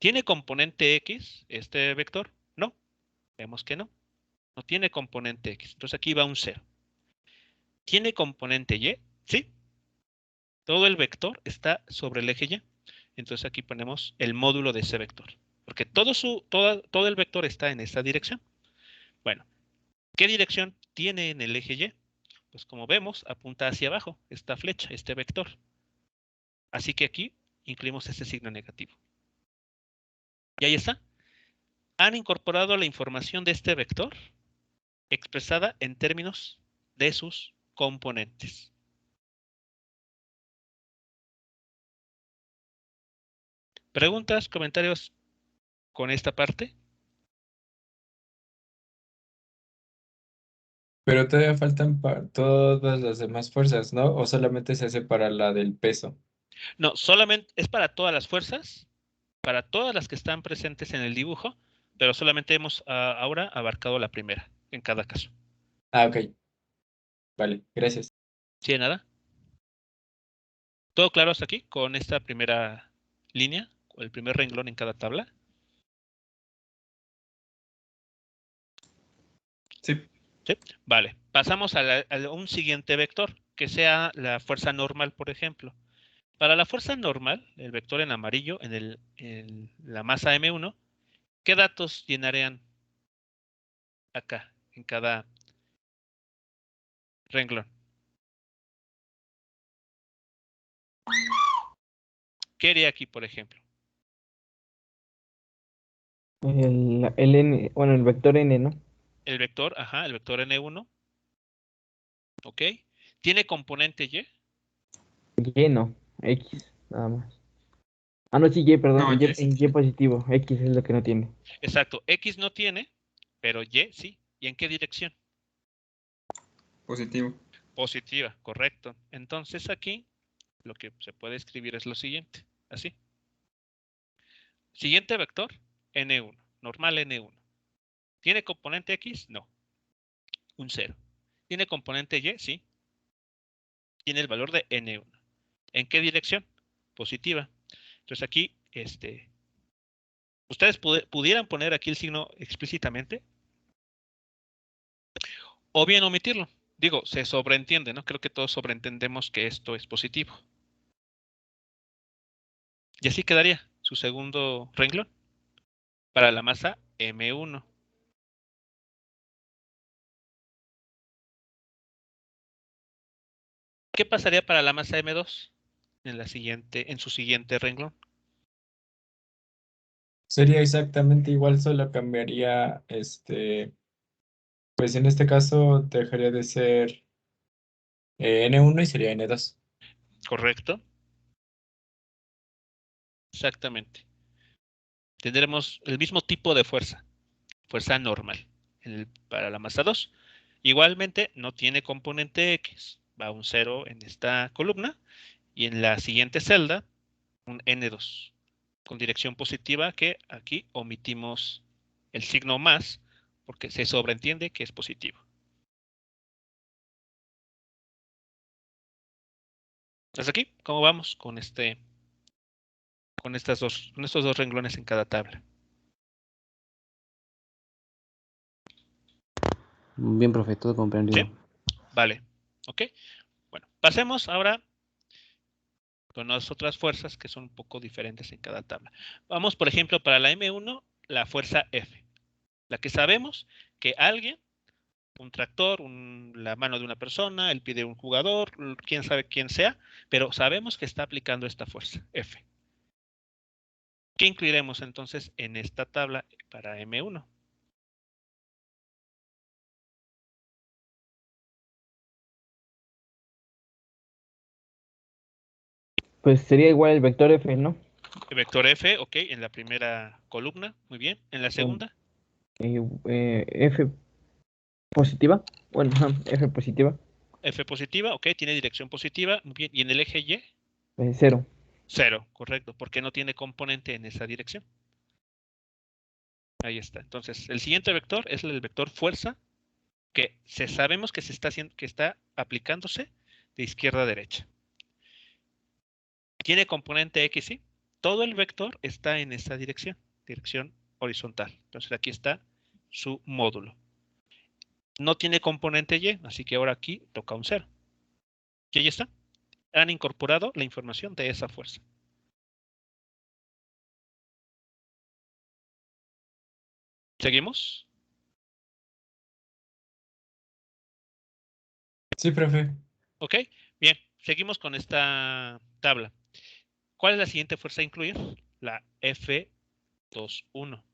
¿tiene componente X este vector? No, vemos que no. No tiene componente X. Entonces aquí va un 0. ¿Tiene componente Y? Sí. Todo el vector está sobre el eje Y. Entonces aquí ponemos el módulo de ese vector. Porque todo el vector está en esta dirección. Bueno, ¿qué dirección tiene en el eje Y? Pues como vemos, apunta hacia abajo esta flecha, este vector. Así que aquí incluimos este signo negativo. Y ahí está. Han incorporado la información de este vector expresada en términos de sus componentes. ¿Preguntas, comentarios con esta parte? Pero todavía faltan todas las demás fuerzas, ¿no? ¿O solamente se hace para la del peso? No, solamente es para todas las fuerzas, para todas las que están presentes en el dibujo, pero solamente hemos ahora abarcado la primera en cada caso. Ah, ok. Vale, gracias. ¿Sí de nada? ¿Todo claro hasta aquí con esta primera línea, el primer renglón en cada tabla? Sí. ¿Sí? Vale, pasamos a un siguiente vector, que sea la fuerza normal, por ejemplo. Para la fuerza normal, el vector en amarillo, en la masa M1, ¿qué datos llenarían acá, en cada renglón? ¿Qué haría aquí, por ejemplo? El N, bueno, el vector N, ¿no? El vector, ajá, el vector N1, ¿ok? ¿Tiene componente Y? Y no, X, nada más. Ah, no, sí, Y, perdón, No, yes. en Y positivo, X es lo que no tiene. Exacto, X no tiene, pero Y sí. ¿Y en qué dirección? Positivo. Positiva, correcto. Entonces aquí lo que se puede escribir es lo siguiente, así. Siguiente vector, N1, normal N1. ¿Tiene componente X? No, un 0. ¿Tiene componente Y? Sí. Tiene el valor de N1. ¿En qué dirección? Positiva. Entonces aquí, ustedes pudieran poner aquí el signo explícitamente o bien omitirlo. Digo, se sobreentiende, ¿no? Creo que todos sobreentendemos que esto es positivo. Y así quedaría su segundo renglón para la masa M1. ¿Qué pasaría para la masa M2 en su siguiente renglón? Sería exactamente igual, solo cambiaría, pues en este caso dejaría de ser N1 y sería N2. ¿Correcto? Exactamente. Tendremos el mismo tipo de fuerza, fuerza normal, para la masa 2. Igualmente no tiene componente X, va un 0 en esta columna y en la siguiente celda un N2 con dirección positiva, que aquí omitimos el signo más porque se sobreentiende que es positivo. ¿Hasta aquí? ¿Cómo vamos con con estos dos renglones en cada tabla? Bien, profe, todo comprendido. ¿Sí? Vale. Ok. Bueno, pasemos ahora con las otras fuerzas que son un poco diferentes en cada tabla. Vamos, por ejemplo, para la M1, la fuerza F, la que sabemos que alguien, un tractor, la mano de una persona, el pie de un jugador, quién sabe quién sea, pero sabemos que está aplicando esta fuerza, F. ¿Qué incluiremos entonces en esta tabla para M1? Pues sería igual el vector F, ¿no? El vector F, ok, en la primera columna, muy bien. En la Bueno, segunda, F positiva, bueno, ajá, F positiva, F positiva, ok, tiene dirección positiva, muy bien. Y en el eje Y, 0. 0, correcto, porque no tiene componente en esa dirección. Ahí está. Entonces, el siguiente vector es el vector fuerza, que sabemos que se está haciendo, que está aplicándose de izquierda a derecha. ¿Tiene componente X? Sí. Todo el vector está en esa dirección, dirección horizontal. Entonces aquí está su módulo. No tiene componente Y, así que ahora aquí toca un 0. Y ahí está. Han incorporado la información de esa fuerza. ¿Seguimos? Sí, profe. Ok, bien. Seguimos con esta tabla. ¿Cuál es la siguiente fuerza a incluir? La F21.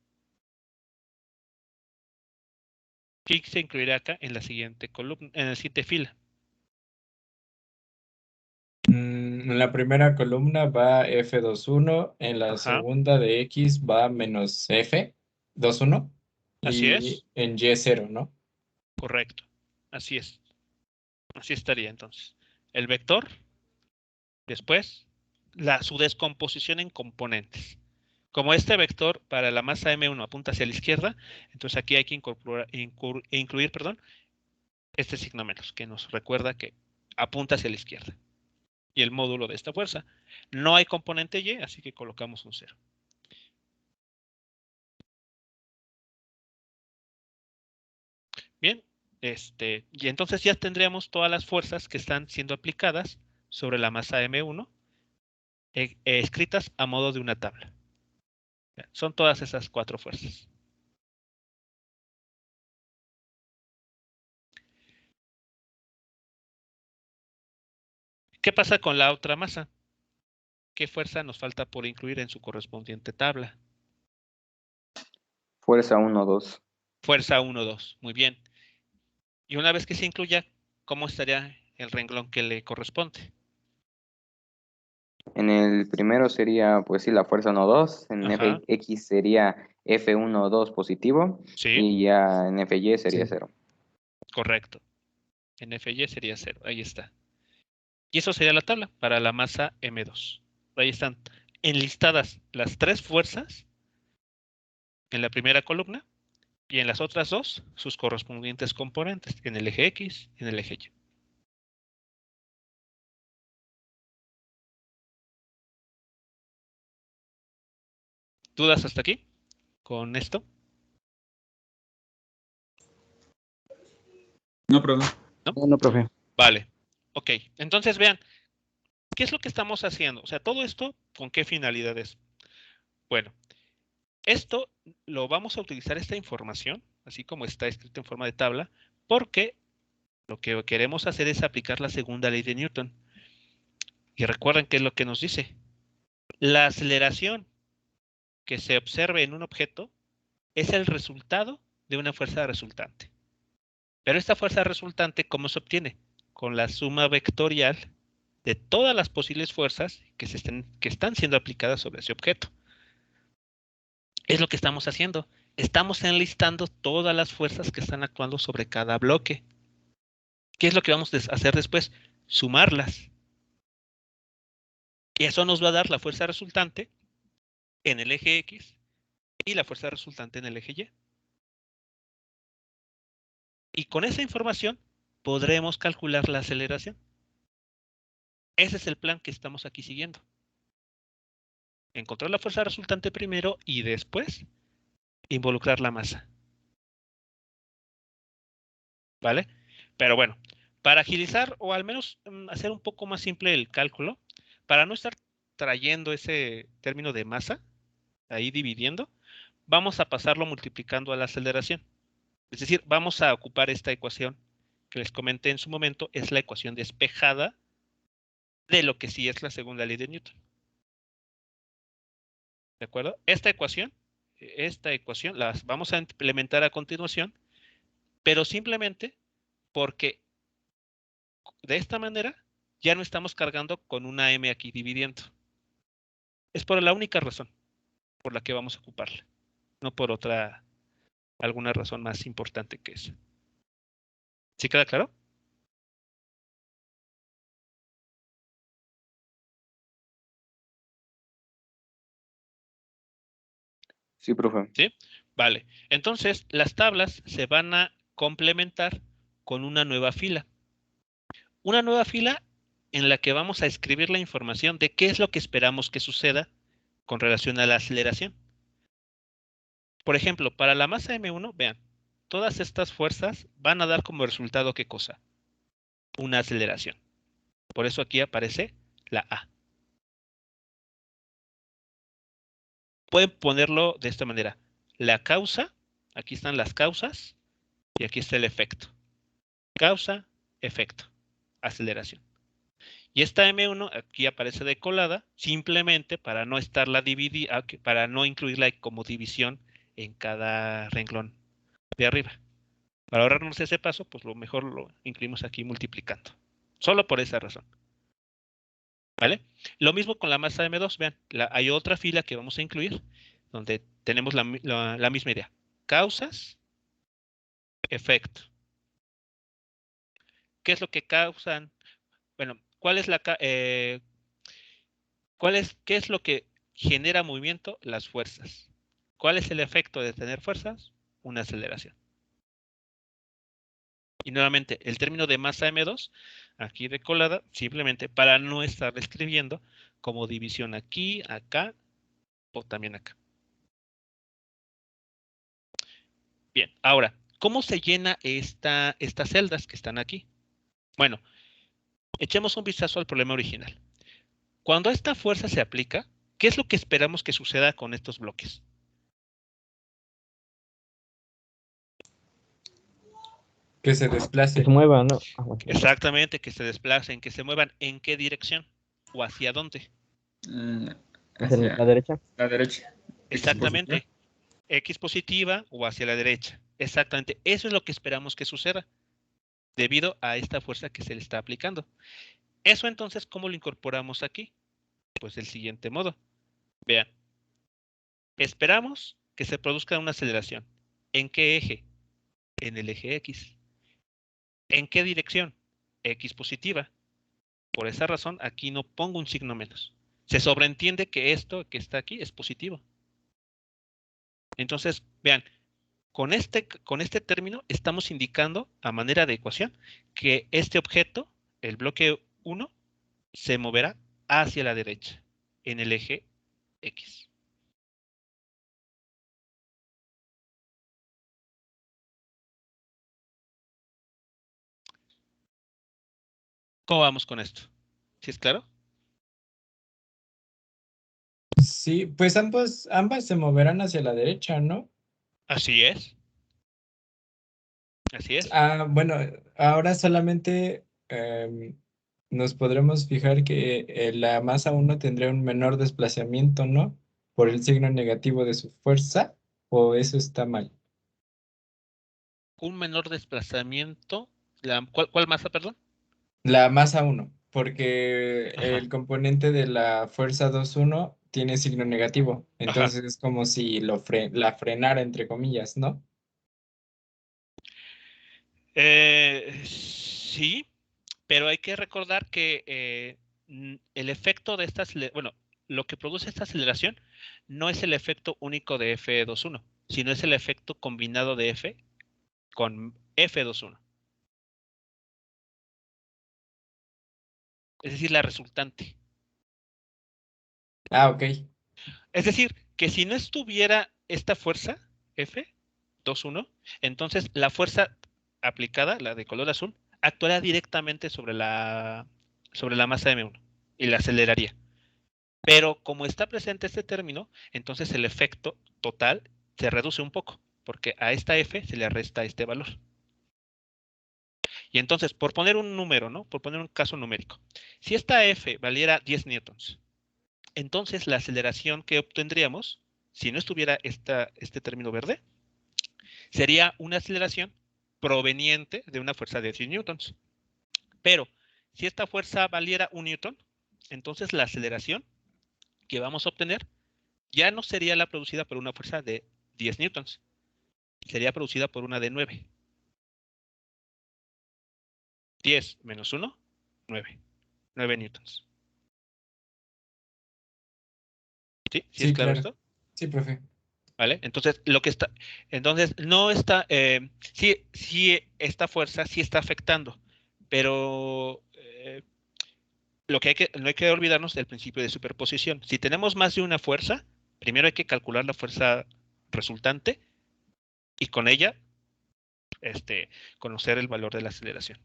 ¿Qué se incluirá acá en la siguiente columna, en la siguiente fila? En la primera columna va F21, en la Ajá, segunda de X va menos F21 así es, y en Y0, ¿no? correcto. Así es. Así estaría entonces. El vector, después, su descomposición en componentes. Como este vector para la masa M1 apunta hacia la izquierda, entonces aquí hay que incluir, perdón, este signo menos, que nos recuerda que apunta hacia la izquierda. Y el módulo de esta fuerza. No hay componente Y, así que colocamos un 0. Bien, y entonces ya tendríamos todas las fuerzas que están siendo aplicadas sobre la masa M1, escritas a modo de una tabla. Son todas esas 4 fuerzas. ¿Qué pasa con la otra masa? ¿qué fuerza nos falta por incluir en su correspondiente tabla? Fuerza 1, 2. Fuerza 1, 2. Muy bien. Y una vez que se incluya, ¿cómo estaría el renglón que le corresponde? En el primero sería, pues sí, la fuerza 1, 2. En Ajá. Fx sería F1, 2 positivo. Sí, Y ya en Fy sería Sí. 0. correcto. En Fy sería 0. Ahí está. Y eso sería la tabla para la masa M2. Ahí están enlistadas las 3 fuerzas en la primera columna y en las otras 2 sus correspondientes componentes, en el eje X y en el eje Y. ¿Dudas hasta aquí con esto? No, profe. No, profe. Vale. Ok, entonces vean, ¿qué es lo que estamos haciendo? O sea, todo esto, ¿con qué finalidades? Bueno, esto lo vamos a utilizar esta información, así como está escrito en forma de tabla, porque lo que queremos hacer es aplicar la segunda ley de Newton. Y recuerden qué es lo que nos dice. La aceleración que se observe en un objeto es el resultado de una fuerza resultante. Pero esta fuerza resultante, ¿cómo se obtiene? Con la suma vectorial de todas las posibles fuerzas que están siendo aplicadas sobre ese objeto. Es lo que estamos haciendo. Estamos enlistando todas las fuerzas que están actuando sobre cada bloque. ¿Qué es lo que vamos a hacer después? Sumarlas. Y eso nos va a dar la fuerza resultante en el eje X y la fuerza resultante en el eje Y. Y con esa información podremos calcular la aceleración. Ese es el plan que estamos aquí siguiendo. Encontrar la fuerza resultante primero y después involucrar la masa. ¿Vale? Pero bueno, para agilizar o al menos hacer un poco más simple el cálculo, para no estar trayendo ese término de masa, ahí dividiendo, vamos a pasarlo multiplicando a la aceleración. Es decir, vamos a ocupar esta ecuación que les comenté en su momento, es la ecuación despejada de lo que sí es la segunda ley de Newton. ¿De acuerdo? Esta ecuación la vamos a implementar a continuación, pero simplemente porque de esta manera ya no estamos cargando con una m aquí dividiendo. Es por la única razón por la que vamos a ocuparla, no por alguna razón más importante que esa. ¿Sí queda claro? Sí, profe. ¿Sí? Vale. Entonces, las tablas se van a complementar con una nueva fila. Una nueva fila en la que vamos a escribir la información de qué es lo que esperamos que suceda con relación a la aceleración. Por ejemplo, para la masa M1, vean, todas estas fuerzas van a dar como resultado ¿qué cosa? Una aceleración. Por eso aquí aparece la A. Pueden ponerlo de esta manera. La causa, aquí están las causas y aquí está el efecto. Causa, efecto, aceleración. Y esta M1 aquí aparece de colada, simplemente para no estarla dividida, para no incluirla como división en cada renglón de arriba. Para ahorrarnos ese paso, pues lo mejor lo incluimos aquí multiplicando. Solo por esa razón. ¿Vale? Lo mismo con la masa M2, vean, hay otra fila que vamos a incluir, donde tenemos la misma idea. Causas, efecto. ¿Qué es lo que causan? Bueno, ¿qué es lo que genera movimiento? Las fuerzas. ¿Cuál es el efecto de tener fuerzas? Una aceleración. Y nuevamente, el término de masa M2, aquí de colada, simplemente para no estar escribiendo como división aquí, acá o también acá. Bien, ahora, ¿cómo se llena estas celdas que están aquí? Bueno, echemos un vistazo al problema original. Cuando esta fuerza se aplica, ¿qué es lo que esperamos que suceda con estos bloques? Que se Que desplace. se mueva, ¿no? Exactamente, que se desplacen, que se muevan. ¿En qué dirección? ¿O hacia dónde? Hacia Hacia la derecha. la derecha. Exactamente. X positiva o hacia la derecha. Exactamente. Eso es lo que esperamos que suceda debido a esta fuerza que se le está aplicando. Eso entonces, ¿cómo lo incorporamos aquí? Pues del siguiente modo. Vean. Esperamos que se produzca una aceleración. ¿En qué eje? En el eje X. ¿En qué dirección? X positiva. Por esa razón, aquí no pongo un signo menos. Se sobreentiende que esto que está aquí es positivo. Entonces, vean, con este término estamos indicando a manera de ecuación que este objeto, el bloque 1, se moverá hacia la derecha en el eje X. ¿Cómo vamos con esto? ¿Sí es claro? Sí, pues ambas se moverán hacia la derecha, ¿no? Así es. Así es. Bueno, ahora solamente nos podremos fijar que la masa 1 tendrá un menor desplazamiento, ¿no? Por el signo negativo de su fuerza, ¿o eso está mal? Un menor desplazamiento. ¿Cuál masa, perdón? La masa 1, porque Ajá. el componente de la fuerza 2,1 tiene signo negativo, Ajá. entonces es como si la frenara, entre comillas, ¿no? Sí, pero hay que recordar que el efecto de esta bueno, lo que produce esta aceleración no es el efecto único de F21, sino es el efecto combinado de F con F21. Es decir, la resultante. Ok. Es decir, que si no estuviera esta fuerza, F21, entonces la fuerza aplicada, la de color azul, actuará directamente sobre la masa M1 y la aceleraría. Pero como está presente este término, entonces el efecto total se reduce un poco, porque a esta F se le resta este valor. Y entonces, por poner un número, ¿no? Por poner un caso numérico, si esta F valiera 10 newtons, entonces la aceleración que obtendríamos, si no estuviera este término verde, sería una aceleración proveniente de una fuerza de 10 newtons. Pero si esta fuerza valiera 1 newton, entonces la aceleración que vamos a obtener ya no sería la producida por una fuerza de 10 newtons, sería producida por una de 9. 10 menos 1, 9. 9 newtons. ¿Sí? ¿Sí es Sí, claro claro. esto? Sí, profe. ¿Vale? Entonces, no está, sí, esta fuerza sí está afectando, pero no hay que olvidarnos del principio de superposición. Si tenemos más de una fuerza, primero hay que calcular la fuerza resultante y con ella, conocer el valor de la aceleración.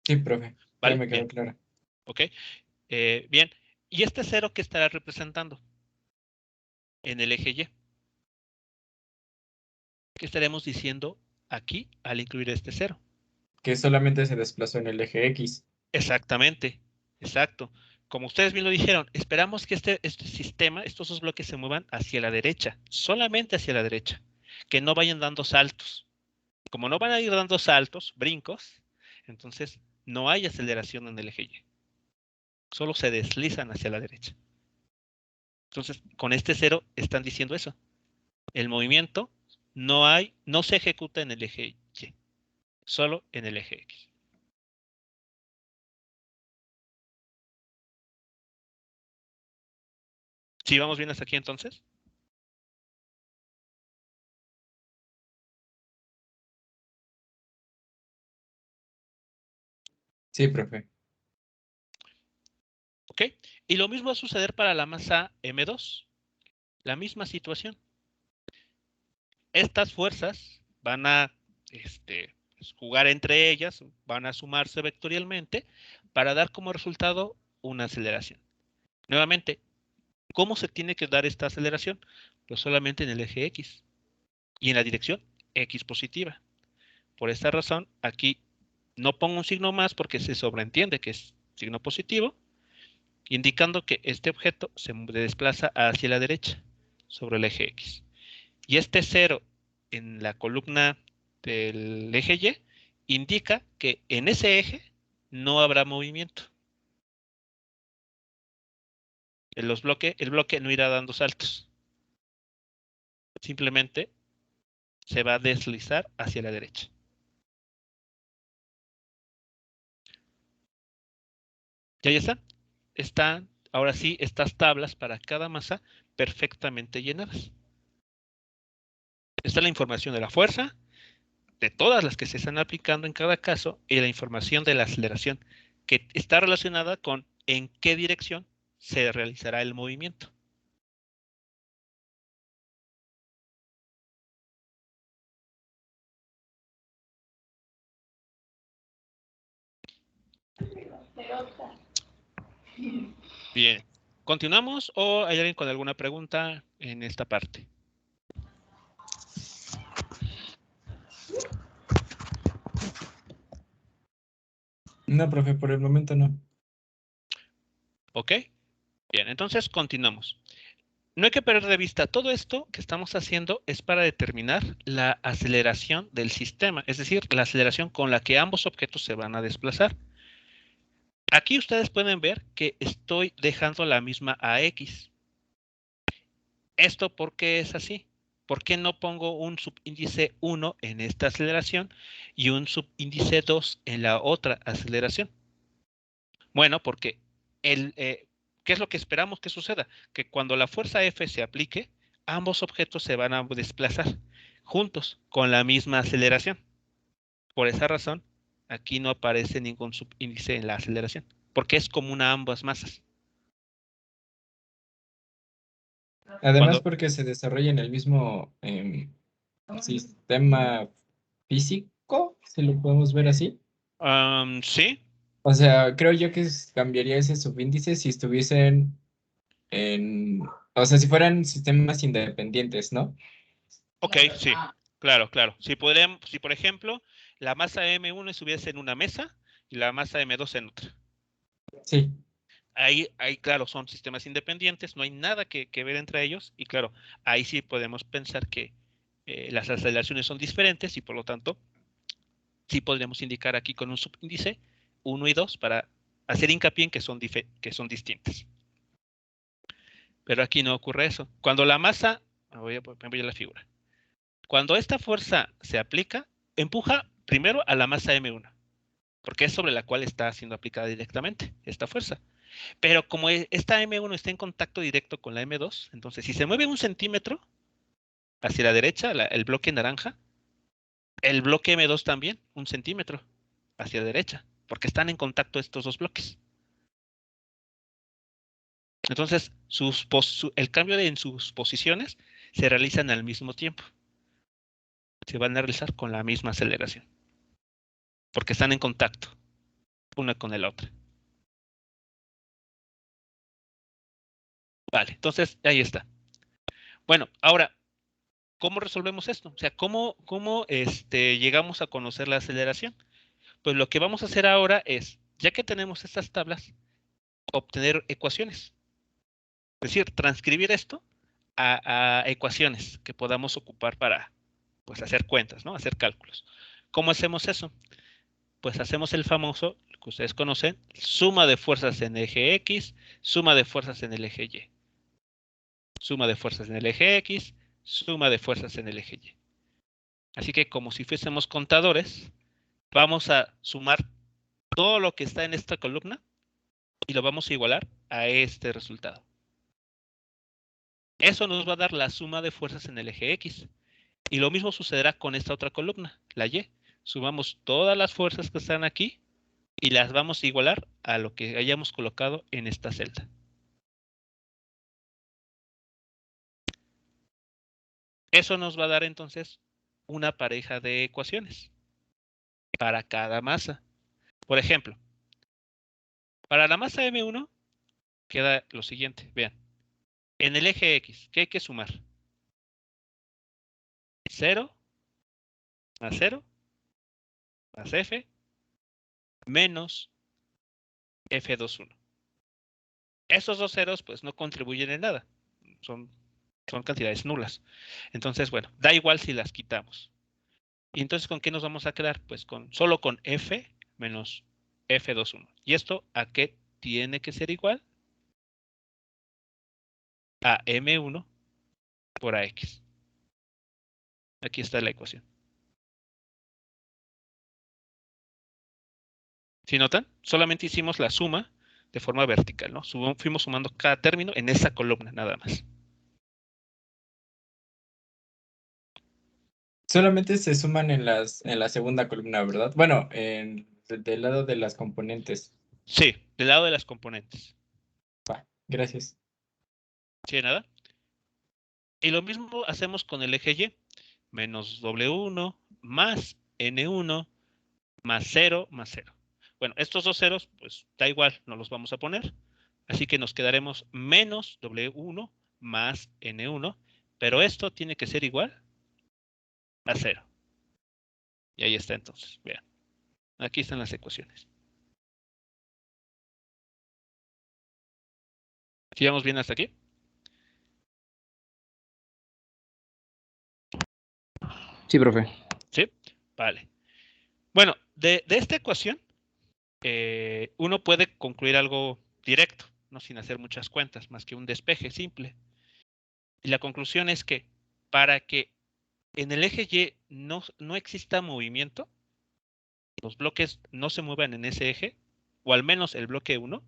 Sí, profe. Ya ¿Vale? me quedó Bien. claro. ¿Ok? Bien. ¿Y este cero qué estará representando? En el eje Y. ¿Qué estaremos diciendo aquí al incluir este cero? Que solamente se desplazó en el eje X. Exactamente, exacto. Como ustedes bien lo dijeron, esperamos que este sistema, estos dos bloques se muevan hacia la derecha, solamente hacia la derecha, que no vayan dando saltos. Como no van a ir dando saltos, brincos, entonces no hay aceleración en el eje Y. Solo se deslizan hacia la derecha. Entonces, con este cero están diciendo eso. El movimiento no se ejecuta en el eje Y, solo en el eje X. ¿Sí vamos bien hasta aquí entonces? Sí, profe. ¿Ok? Y lo mismo va a suceder para la masa M2. La misma situación. Estas fuerzas van a jugar entre ellas, van a sumarse vectorialmente para dar como resultado una aceleración. Nuevamente, ¿cómo se tiene que dar esta aceleración? Pues solamente en el eje X y en la dirección X positiva. Por esta razón, aquí no pongo un signo más porque se sobreentiende que signo positivo, indicando que este objeto se desplaza hacia la derecha sobre el eje X. Y este 0 en la columna del eje Y indica que en ese eje no habrá movimiento. El bloque no irá dando saltos. Simplemente se va a deslizar hacia la derecha. Ya está. Están, ahora sí, estas tablas para cada masa perfectamente llenadas. Está la información de la fuerza, de todas las que se están aplicando en cada caso, y la información de la aceleración, que está relacionada con en qué dirección se realizará el movimiento. Bien. ¿Continuamos o hay alguien con alguna pregunta en esta parte? No, profe, por el momento no. ¿Ok? Bien, entonces continuamos. No hay que perder de vista, todo esto que estamos haciendo es para determinar la aceleración del sistema, es decir, la aceleración con la que ambos objetos se van a desplazar. Aquí ustedes pueden ver que estoy dejando la misma AX. ¿Esto por qué es así? ¿Por qué no pongo un subíndice 1 en esta aceleración y un subíndice 2 en la otra aceleración? Bueno, porque ¿qué es lo que esperamos que suceda? Que cuando la fuerza F se aplique, ambos objetos se van a desplazar juntos con la misma aceleración. Por esa razón, aquí no aparece ningún subíndice en la aceleración, porque es común a ambas masas. Además, porque se desarrolla en el mismo sistema físico, si lo podemos ver así. Sí. O sea, creo yo que cambiaría ese subíndice si estuviesen o sea, si fueran sistemas independientes, ¿no? Ok, sí, claro. Si por ejemplo, la masa M1 estuviese en una mesa y la masa M2 en otra. Sí. Ahí, claro, son sistemas independientes, no hay nada que ver entre ellos, y claro, ahí sí podemos pensar que las aceleraciones son diferentes y por lo tanto, sí podríamos indicar aquí con un subíndice 1 y 2 para hacer hincapié en que son distintas. Pero aquí no ocurre eso. Cuando la masa, voy a la figura. Cuando esta fuerza se aplica, empuja primero a la masa M1, porque es sobre la cual está siendo aplicada directamente esta fuerza. Pero como esta M1 está en contacto directo con la M2, entonces si se mueve 1 centímetro hacia la derecha, el bloque naranja, el bloque M2 también, 1 centímetro hacia la derecha, porque están en contacto estos dos bloques. Entonces, el cambio en sus posiciones se realizan al mismo tiempo. Se van a realizar con la misma aceleración, porque están en contacto una con la otra. Vale, entonces ahí está. Bueno, ahora, ¿cómo resolvemos esto? O sea, ¿cómo llegamos a conocer la aceleración? Pues lo que vamos a hacer ahora es, ya que tenemos estas tablas, obtener ecuaciones. Es decir, transcribir esto a ecuaciones que podamos ocupar para pues, hacer cuentas, ¿no? Hacer cálculos. ¿Cómo hacemos eso? Pues hacemos el famoso, que ustedes conocen, suma de fuerzas en el eje X, suma de fuerzas en el eje Y. Suma de fuerzas en el eje X, suma de fuerzas en el eje Y. Así que como si fuésemos contadores, vamos a sumar todo lo que está en esta columna y lo vamos a igualar a este resultado. Eso nos va a dar la suma de fuerzas en el eje X. Y lo mismo sucederá con esta otra columna, la Y. Sumamos todas las fuerzas que están aquí y las vamos a igualar a lo que hayamos colocado en esta celda. Eso nos va a dar entonces una pareja de ecuaciones para cada masa. Por ejemplo, para la masa M1 queda lo siguiente. Vean, en el eje X, ¿qué hay que sumar? 0 más 0 más F menos F21. Estos dos ceros pues no contribuyen en nada. Son cantidades nulas. Entonces, bueno, da igual si las quitamos. Y entonces, ¿con qué nos vamos a quedar? Pues solo con F menos F21. ¿Y esto a qué tiene que ser igual? A M1 por AX. Aquí está la ecuación. ¿Sí notan? Solamente hicimos la suma de forma vertical, ¿no? Fuimos sumando cada término en esa columna, nada más. Solamente se suman en la segunda columna, ¿verdad? Bueno, del lado de las componentes. Sí, del lado de las componentes. Gracias. ¿Sí, nada? Y lo mismo hacemos con el eje Y. Menos W1 más N1 más 0 más 0. Bueno, estos dos ceros, pues da igual, no los vamos a poner. Así que nos quedaremos menos W1 más N1. Pero esto tiene que ser igual a 0. Y ahí está entonces. Vean. Aquí están las ecuaciones. ¿Sí vamos bien hasta aquí? Sí, profe. ¿Sí? Vale. Bueno, de esta ecuación, uno puede concluir algo directo, no sin hacer muchas cuentas, más que un despeje simple. Y la conclusión es que para que en el eje Y no exista movimiento, los bloques no se muevan en ese eje, o al menos el bloque 1,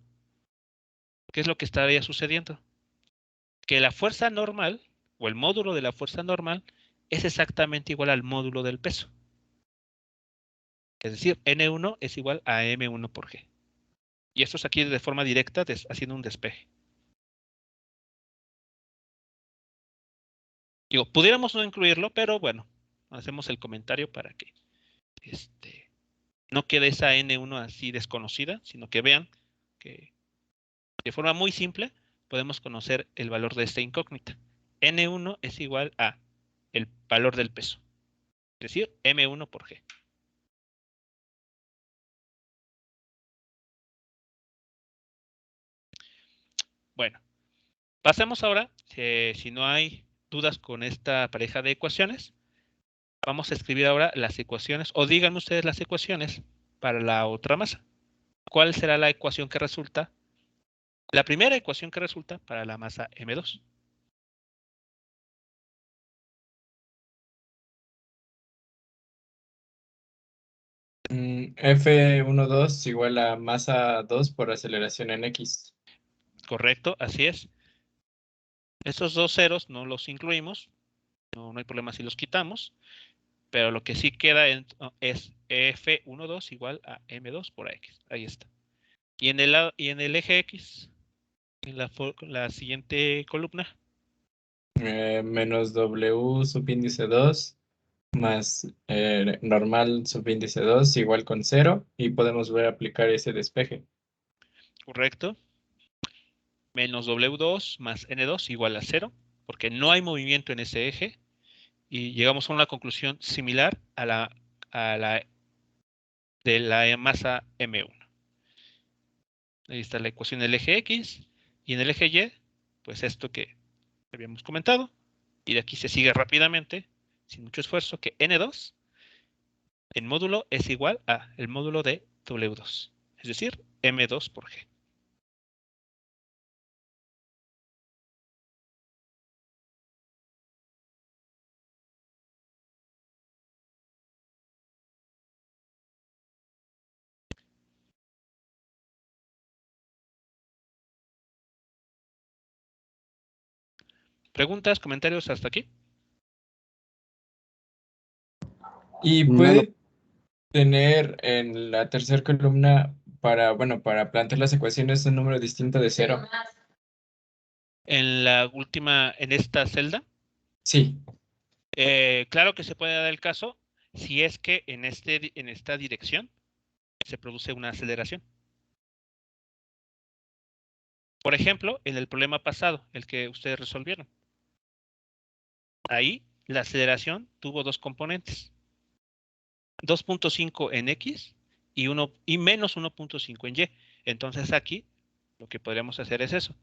¿qué es lo que estaría sucediendo? Que la fuerza normal, o el módulo de la fuerza normal, es exactamente igual al módulo del peso. Es decir, N1 es igual a M1 por G. Y esto es aquí de forma directa haciendo un despeje. Digo, pudiéramos no incluirlo, pero bueno, hacemos el comentario para que no quede esa N1 así desconocida, sino que vean que de forma muy simple podemos conocer el valor de esta incógnita. N1 es igual a el valor del peso, es decir, M1 por G. Bueno, pasemos ahora, si no hay dudas con esta pareja de ecuaciones, vamos a escribir ahora las ecuaciones, o díganme ustedes las ecuaciones para la otra masa. ¿Cuál será la ecuación que resulta? La primera ecuación que resulta para la masa M2. F12 igual a masa 2 por aceleración en X. Correcto, así es. Estos dos ceros no los incluimos, no hay problema si los quitamos, pero lo que sí queda es F12 igual a M2 por X. Ahí está. Y en el eje X, en la siguiente columna. Menos W subíndice 2 más normal subíndice 2 igual con 0 y podemos ver aplicar ese despeje. Correcto. Menos W2 más N2 igual a 0, porque no hay movimiento en ese eje. Y llegamos a una conclusión similar a la de la masa M1. Ahí está la ecuación del eje X. Y en el eje Y, pues esto que habíamos comentado. Y de aquí se sigue rápidamente, sin mucho esfuerzo, que N2 en módulo es igual a el módulo de W2. Es decir, M2 por G. ¿Preguntas, comentarios hasta aquí? Y No puede tener en la tercera columna para plantear las ecuaciones un número distinto de 0. En la última, en esta celda, Sí. claro que se puede dar el caso si es que en esta dirección se produce una aceleración. Por ejemplo, en el problema pasado, el que ustedes resolvieron. Ahí la aceleración tuvo dos componentes. 2.5 en X y menos 1.5 en Y. Entonces aquí lo que podríamos hacer es eso.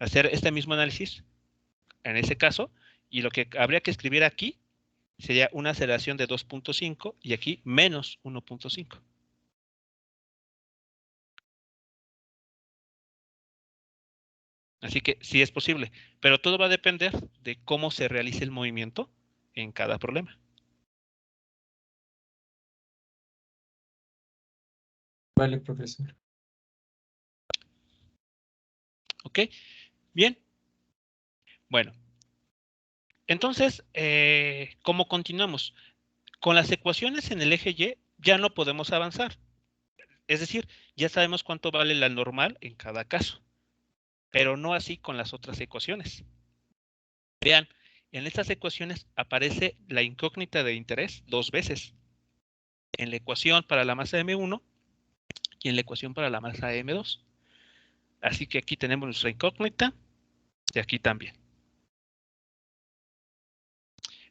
Hacer este mismo análisis en ese caso, y lo que habría que escribir aquí sería una aceleración de 2.5 y aquí menos 1.5. Así que sí es posible, pero todo va a depender de cómo se realice el movimiento en cada problema. Vale, profesor. ¿Ok? Bien. Bueno. Entonces, ¿cómo continuamos? Con las ecuaciones en el eje Y ya no podemos avanzar. Es decir, ya sabemos cuánto vale la normal en cada caso, pero no así con las otras ecuaciones. Vean, en estas ecuaciones aparece la incógnita de interés 2 veces. En la ecuación para la masa M1 y en la ecuación para la masa M2. Así que aquí tenemos nuestra incógnita y aquí también.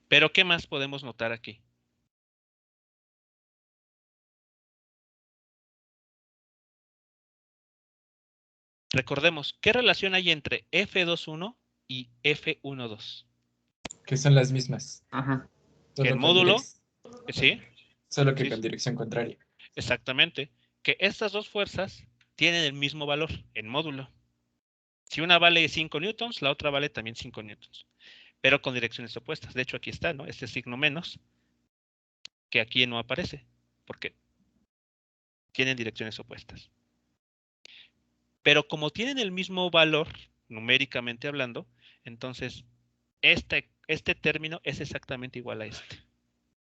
Pero ¿qué más podemos notar aquí? Recordemos, ¿qué relación hay entre F21 y F12? Que son las mismas. Ajá. Que el Solo con módulo, direc- ¿sí? Solo que Sí, con sí. dirección contraria. Exactamente, que estas dos fuerzas tienen el mismo valor en módulo. Si una vale 5 newtons, la otra vale también 5 newtons, pero con direcciones opuestas. De hecho, aquí está, ¿no? Este signo menos, que aquí no aparece, porque tienen direcciones opuestas. Pero como tienen el mismo valor, numéricamente hablando, entonces este término es exactamente igual a este.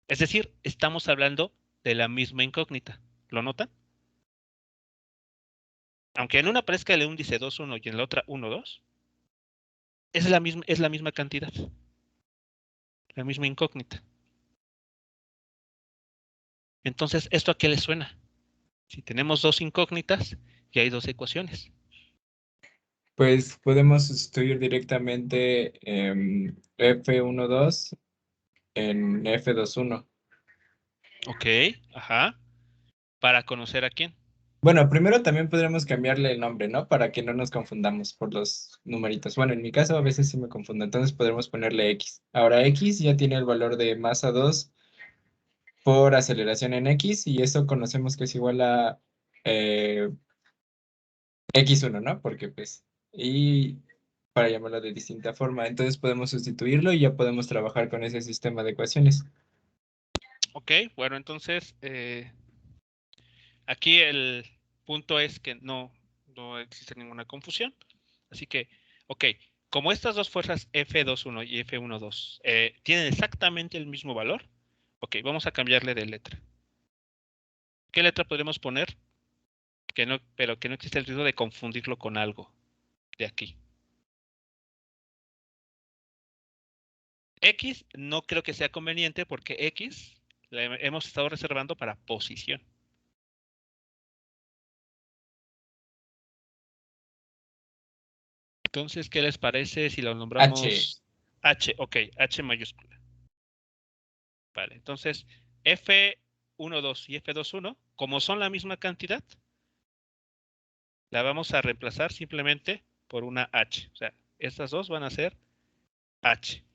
Es decir, estamos hablando de la misma incógnita. ¿Lo notan? Aunque en una aparezca el índice 2,1 y en la otra 1,2, es la misma cantidad. La misma incógnita. Entonces, ¿esto a qué le suena? Si tenemos dos incógnitas y hay dos ecuaciones. Pues podemos sustituir directamente F12 en F21. Ok, ajá. ¿Para conocer a quién? Bueno, primero también podríamos cambiarle el nombre, ¿no? Para que no nos confundamos por los numeritos. Bueno, en mi caso a veces sí me confundo, entonces podremos ponerle X. Ahora X ya tiene el valor de masa 2 por aceleración en X y eso conocemos que es igual a X1, ¿no? Porque pues, y para llamarlo de distinta forma, entonces podemos sustituirlo y ya podemos trabajar con ese sistema de ecuaciones. Ok, bueno, entonces aquí el punto es que no existe ninguna confusión. Así que, ok, como estas dos fuerzas F21 y F12 tienen exactamente el mismo valor, ok, vamos a cambiarle de letra. ¿Qué letra podemos poner? Pero que no existe el riesgo de confundirlo con algo de aquí. X no creo que sea conveniente porque X la hemos estado reservando para posición. Entonces, ¿qué les parece si lo nombramos H? Ok, H mayúscula. Vale, entonces F12 y F21, como son la misma cantidad, la vamos a reemplazar simplemente por una H. O sea, estas dos van a ser H.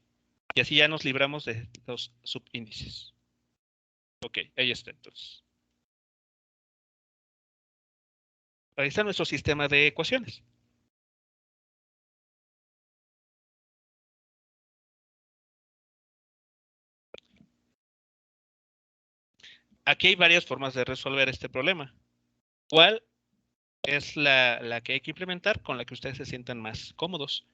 Y así ya nos libramos de los subíndices. Ok, ahí está entonces. Ahí está nuestro sistema de ecuaciones. Aquí hay varias formas de resolver este problema. ¿Cuál es la que hay que implementar con la que ustedes se sientan más cómodos?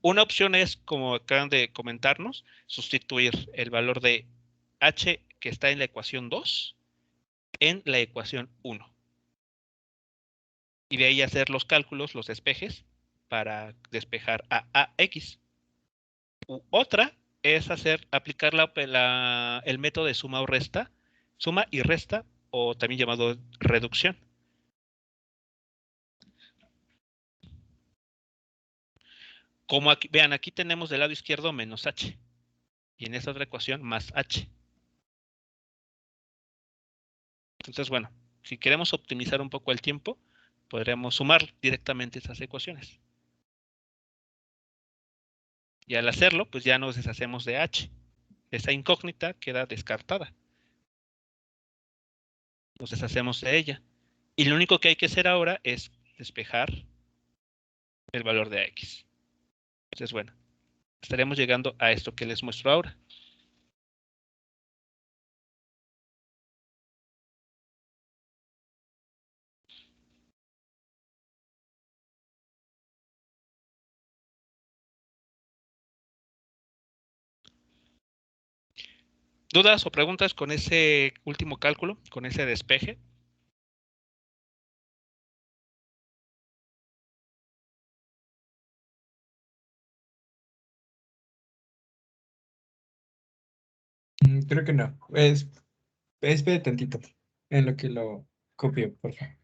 Una opción es, como acaban de comentarnos, sustituir el valor de H que está en la ecuación 2 en la ecuación 1. Y de ahí hacer los cálculos, los despejes, para despejar a AX. Otra es aplicar el método de suma y resta, o también llamado reducción. Como aquí, vean, aquí tenemos del lado izquierdo menos H. Y en esta otra ecuación más H. Entonces, bueno, si queremos optimizar un poco el tiempo, podremos sumar directamente esas ecuaciones. Y al hacerlo, pues ya nos deshacemos de h. Esa incógnita queda descartada. Nos deshacemos de ella. Y lo único que hay que hacer ahora es despejar el valor de x. Entonces, bueno, estaremos llegando a esto que les muestro ahora. ¿Dudas o preguntas con ese último cálculo, con ese despeje? Creo que no. Espere tantito en lo que lo copio, por favor.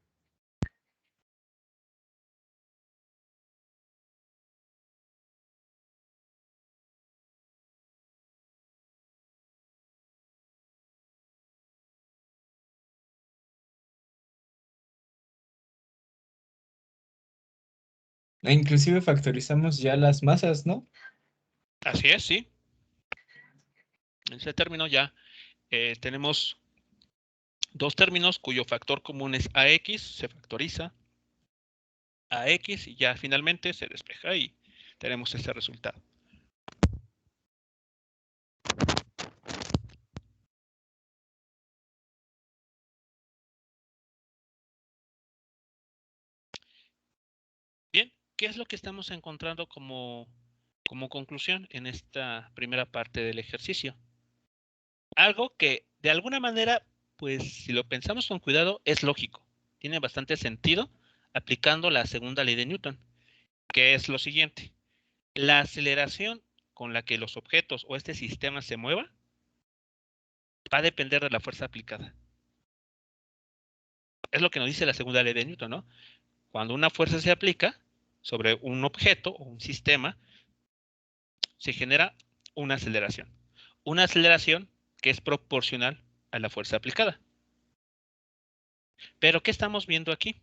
E inclusive factorizamos ya las masas, ¿no? Así es, sí. En ese término ya tenemos dos términos cuyo factor común es AX, se factoriza AX y ya finalmente se despeja y tenemos este resultado. Bien, ¿qué es lo que estamos encontrando como conclusión en esta primera parte del ejercicio? Algo que de alguna manera, pues si lo pensamos con cuidado, es lógico. Tiene bastante sentido aplicando la segunda ley de Newton, que es lo siguiente. La aceleración con la que los objetos o este sistema se mueva va a depender de la fuerza aplicada. Es lo que nos dice la segunda ley de Newton, ¿no? Cuando una fuerza se aplica sobre un objeto o un sistema, se genera una aceleración. Una aceleración que es proporcional a la fuerza aplicada. Pero, ¿qué estamos viendo aquí?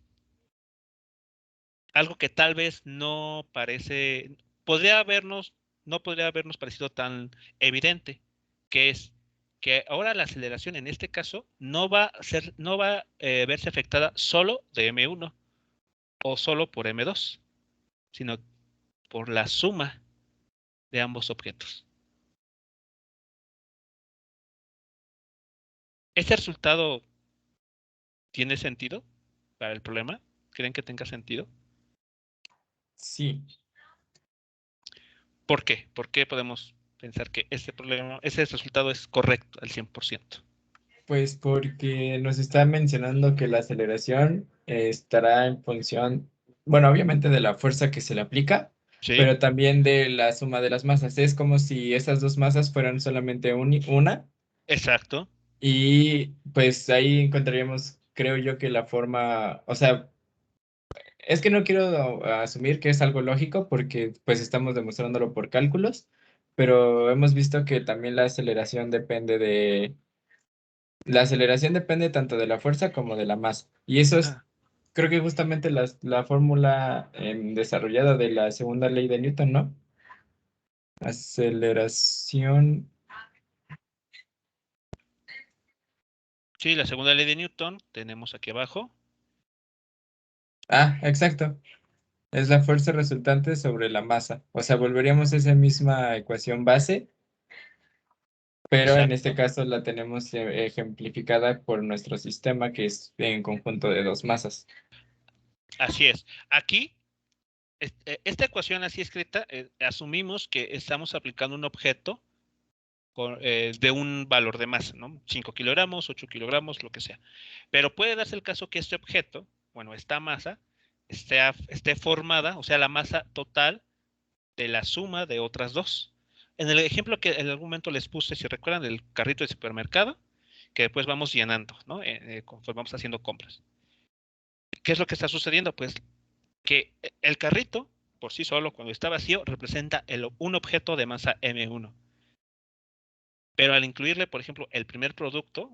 Algo que tal vez no parece, no podría habernos parecido tan evidente, que es que ahora la aceleración en este caso no va a verse afectada solo de M1 o solo por M2, sino por la suma de ambos objetos. ¿Este resultado tiene sentido para el problema? ¿Creen que tenga sentido? Sí. ¿Por qué? ¿Por qué podemos pensar que ese resultado es correcto al 100%? Pues porque nos está mencionando que la aceleración estará en función, bueno, obviamente de la fuerza que se le aplica, ¿Sí? pero también de la suma de las masas. Es como si esas dos masas fueran solamente una, Exacto. y pues ahí encontraríamos, creo yo, que la forma, o sea, es que no quiero asumir que es algo lógico porque pues estamos demostrándolo por cálculos, pero hemos visto que también la aceleración depende tanto de la fuerza como de la masa. Y eso es, Ah, creo que justamente la fórmula desarrollada de la segunda ley de Newton, ¿no? Aceleración. sí, la segunda ley de Newton tenemos aquí abajo. Ah, exacto. Es la fuerza resultante sobre la masa. O sea, volveríamos a esa misma ecuación base, pero en este Exacto. caso la tenemos ejemplificada por nuestro sistema, que es en conjunto de dos masas. Así es. Aquí, esta ecuación así escrita, asumimos que estamos aplicando un objeto de un valor de masa, ¿no? 5 kilogramos, 8 kilogramos, lo que sea. Pero puede darse el caso que este objeto, bueno, esta masa, esté formada, o sea, la masa total de la suma de otras dos. En el ejemplo que en algún momento les puse, si recuerdan, del carrito de supermercado, que después vamos llenando, ¿no? Conforme vamos haciendo compras. ¿Qué es lo que está sucediendo? Pues que el carrito, por sí solo, cuando está vacío, representa un objeto de masa M1. Pero al incluirle, por ejemplo, el primer producto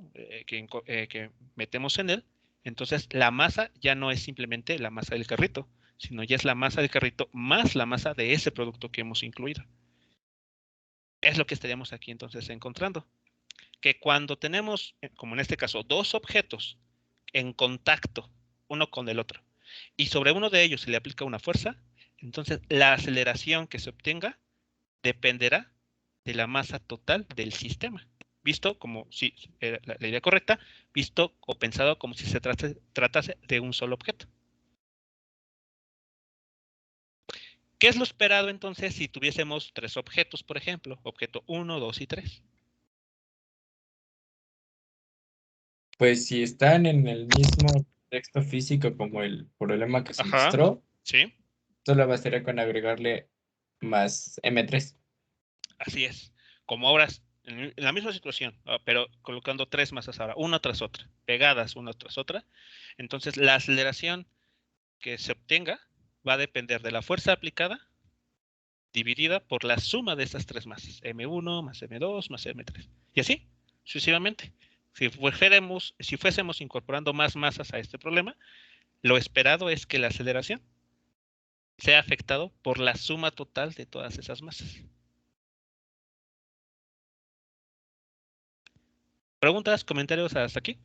que metemos en él, Entonces, la masa ya no es simplemente la masa del carrito, sino ya es la masa del carrito más la masa de ese producto que hemos incluido. Es lo que estaríamos aquí entonces encontrando. Que cuando tenemos, como en este caso, dos objetos en contacto uno con el otro, y sobre uno de ellos se le aplica una fuerza, entonces la aceleración que se obtenga dependerá de la masa total del sistema. Visto como si era la idea correcta, visto o pensado como si se tratase de un solo objeto. ¿Qué es lo esperado entonces si tuviésemos tres objetos, por ejemplo? Objeto 1, 2 y 3. Pues si están en el mismo texto físico como el problema que se Ajá, mostró, sí, solo bastaría con agregarle más M3. así es. Como ahora en la misma situación, pero colocando tres masas ahora, una tras otra, pegadas una tras otra. Entonces la aceleración que se obtenga va a depender de la fuerza aplicada dividida por la suma de estas tres masas, M1 más M2 más M3. Y así, sucesivamente. Si fuésemos incorporando más masas a este problema, lo esperado es que la aceleración sea afectado por la suma total de todas esas masas. ¿Preguntas, comentarios hasta aquí?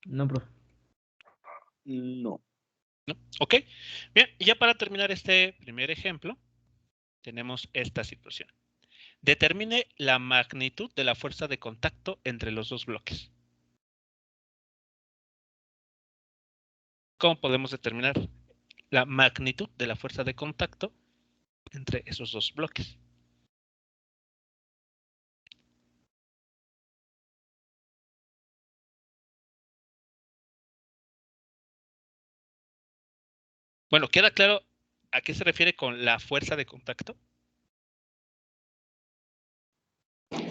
No, profe. No. ¿No? Ok. Bien, y ya para terminar este primer ejemplo, tenemos esta situación. Determine la magnitud de la fuerza de contacto entre los dos bloques. ¿Cómo podemos determinar la magnitud de la fuerza de contacto entre esos dos bloques? Bueno, ¿queda claro a qué se refiere con la fuerza de contacto?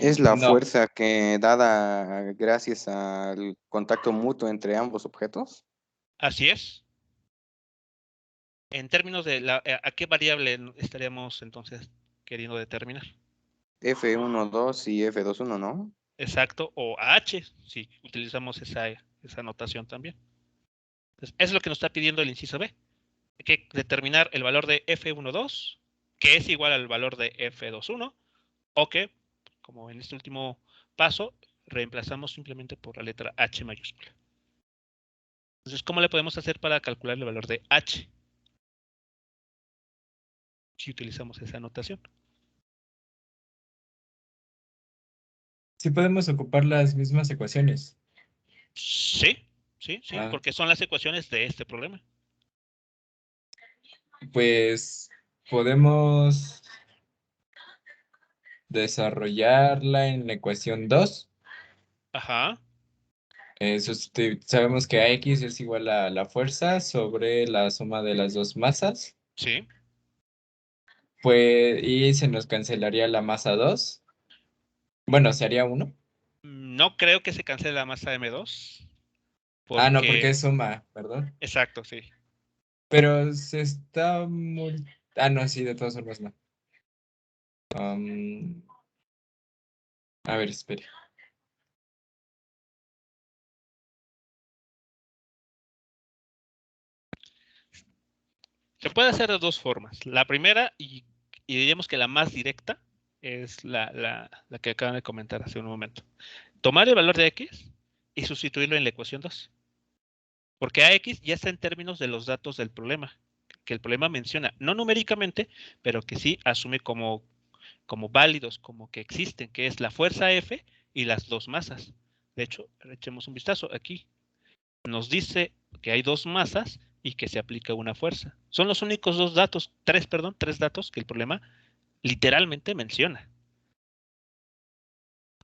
Es la No. fuerza que dada gracias al contacto mutuo entre ambos objetos. Así es. En términos de ¿a qué variable estaríamos entonces queriendo determinar? F1,2 y F2,1, ¿no? Exacto, o a H, si utilizamos esa notación también. Entonces, es lo que nos está pidiendo el inciso B. Hay que determinar el valor de F12, que es igual al valor de F21, o que, como en este último paso, reemplazamos simplemente por la letra H mayúscula. Entonces, ¿cómo le podemos hacer para calcular el valor de H? Si utilizamos esa notación. Sí podemos ocupar las mismas ecuaciones. Sí, sí, sí, Ah. porque son las ecuaciones de este problema. Pues podemos desarrollarla en la ecuación 2. Ajá, Sabemos que AX es igual a la fuerza sobre la suma de las dos masas. sí. Pues, y se nos cancelaría la masa 2. Bueno, se haría 1. No creo que se cancele la masa M2. Ah, no, porque Porque, es suma, perdón. exacto, sí. Pero se está Ah, no, sí, de todas formas no. A ver, espere. Se puede hacer de dos formas. La primera, y diríamos que la más directa, es la que acaban de comentar hace un momento. Tomar el valor de X y sustituirlo en la ecuación 2. Porque AX ya está en términos de los datos del problema, que el problema menciona, no numéricamente, pero que sí asume como válidos, como que existen, que es la fuerza F y las dos masas. De hecho, echemos un vistazo aquí. Nos dice que hay dos masas y que se aplica una fuerza. Son los únicos tres datos que el problema literalmente menciona.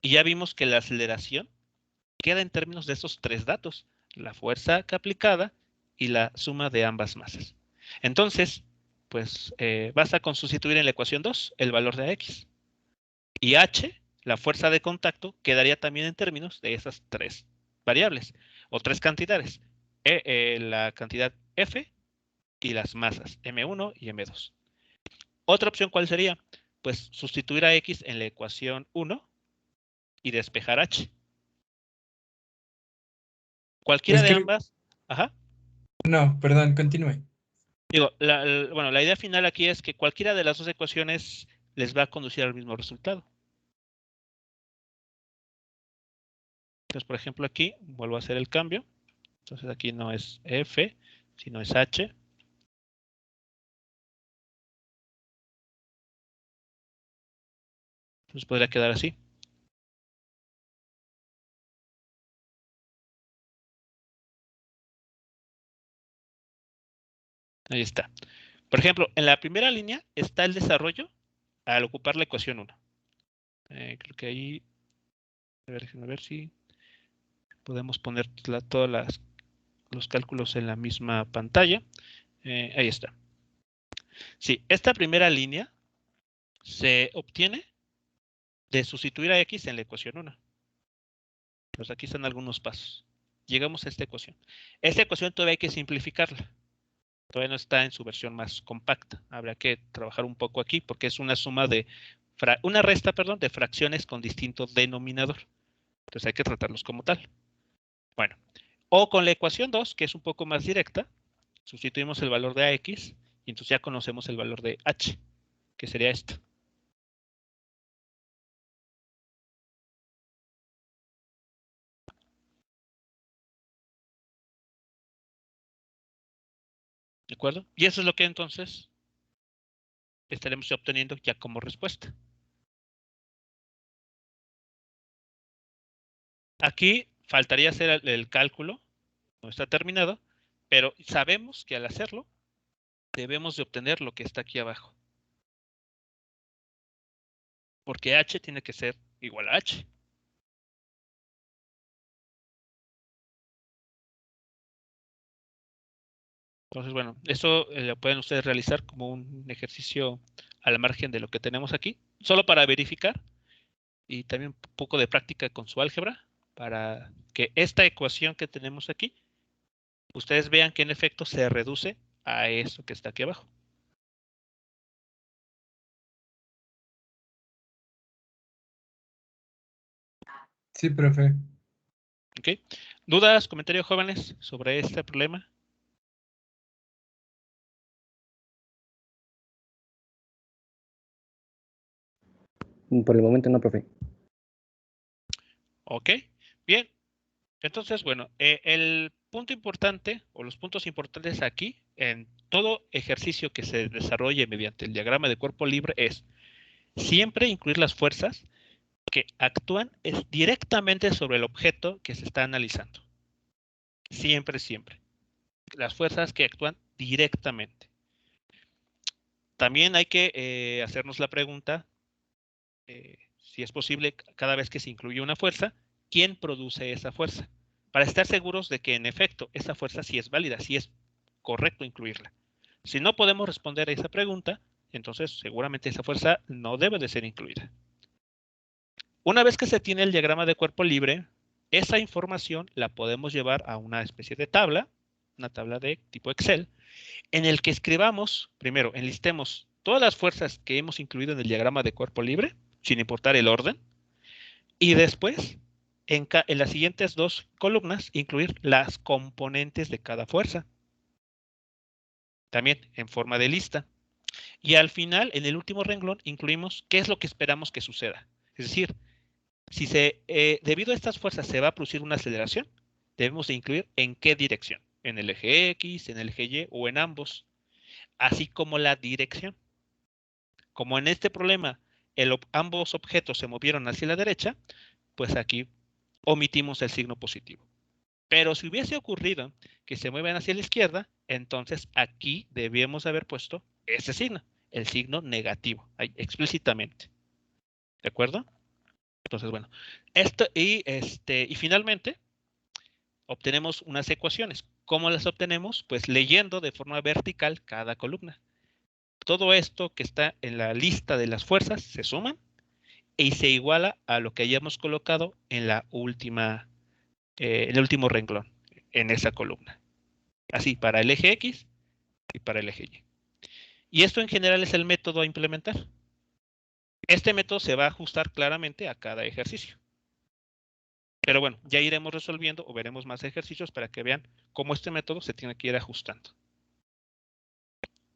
Y ya vimos que la aceleración queda en términos de esos tres datos, la fuerza aplicada y la suma de ambas masas. Entonces, pues basta con sustituir en la ecuación 2 el valor de X. Y H, la fuerza de contacto, quedaría también en términos de esas tres variables o tres cantidades. La cantidad F y las masas M1 y M2. Otra opción, ¿cuál sería? Pues sustituir a X en la ecuación 1 y despejar H. Cualquiera de Escri- ambas. Ajá. No, perdón, continúe. Digo, bueno, la idea final aquí es que cualquiera de las dos ecuaciones les va a conducir al mismo resultado. Entonces, por ejemplo, aquí vuelvo a hacer el cambio. Entonces aquí no es F, sino es H. Entonces podría quedar así. Ahí está. Por ejemplo, en la primera línea está el desarrollo al ocupar la ecuación 1. Creo que ahí, déjenme ver si podemos poner todos los cálculos en la misma pantalla. Ahí está. Sí, esta primera línea se obtiene de sustituir a X en la ecuación 1. Pues aquí están algunos pasos. Llegamos a esta ecuación. Esta ecuación todavía hay que simplificarla. Todavía no está en su versión más compacta. Habrá que trabajar un poco aquí porque es una suma de una resta, perdón, de fracciones con distinto denominador. Entonces hay que tratarlos como tal. Bueno, o con la ecuación 2, que es un poco más directa, sustituimos el valor de AX y entonces ya conocemos el valor de H, que sería esto. ¿De acuerdo? Y eso es lo que entonces estaremos obteniendo ya como respuesta. Aquí faltaría hacer el cálculo, no está terminado, pero sabemos que al hacerlo debemos de obtener lo que está aquí abajo. Porque H tiene que ser igual a H. Entonces, bueno, eso lo pueden ustedes realizar como un ejercicio al margen de lo que tenemos aquí, solo para verificar y también un poco de práctica con su álgebra para que esta ecuación que tenemos aquí, ustedes vean que en efecto se reduce a eso que está aquí abajo. Sí, profe. ¿Ok? ¿Dudas, comentarios, jóvenes, sobre este problema? Por el momento no, profe. Ok, bien. Entonces, bueno, el punto importante o los puntos importantes aquí en todo ejercicio que se desarrolle mediante el diagrama de cuerpo libre es siempre incluir las fuerzas que actúan directamente sobre el objeto que se está analizando. Siempre, siempre. Las fuerzas que actúan directamente. También hay que hacernos la pregunta, si es posible, cada vez que se incluye una fuerza, ¿quién produce esa fuerza? Para estar seguros de que en efecto esa fuerza sí es válida, sí es correcto incluirla. Si no podemos responder a esa pregunta, entonces seguramente esa fuerza no debe de ser incluida. Una vez que se tiene el diagrama de cuerpo libre, esa información la podemos llevar a una especie de tabla, una tabla de tipo Excel, en el que escribamos, primero, enlistemos todas las fuerzas que hemos incluido en el diagrama de cuerpo libre, sin importar el orden, y después, en las siguientes dos columnas, incluir las componentes de cada fuerza, también en forma de lista. Y al final, en el último renglón, incluimos qué es lo que esperamos que suceda. Es decir, si debido a estas fuerzas se va a producir una aceleración, debemos de incluir en qué dirección, en el eje X, en el eje Y o en ambos, así como la dirección. Como en este problema ambos objetos se movieron hacia la derecha, pues aquí omitimos el signo positivo. Pero si hubiese ocurrido que se mueven hacia la izquierda, entonces aquí debíamos haber puesto ese signo, el signo negativo, ahí, explícitamente. ¿De acuerdo? Entonces, bueno, y finalmente obtenemos unas ecuaciones. ¿Cómo las obtenemos? Pues leyendo de forma vertical cada columna. Todo esto que está en la lista de las fuerzas se suman y se iguala a lo que hayamos colocado en en el último renglón, en esa columna. Así, para el eje X y para el eje Y. Y esto en general es el método a implementar. Este método se va a ajustar claramente a cada ejercicio. Pero bueno, ya iremos resolviendo o veremos más ejercicios para que vean cómo este método se tiene que ir ajustando.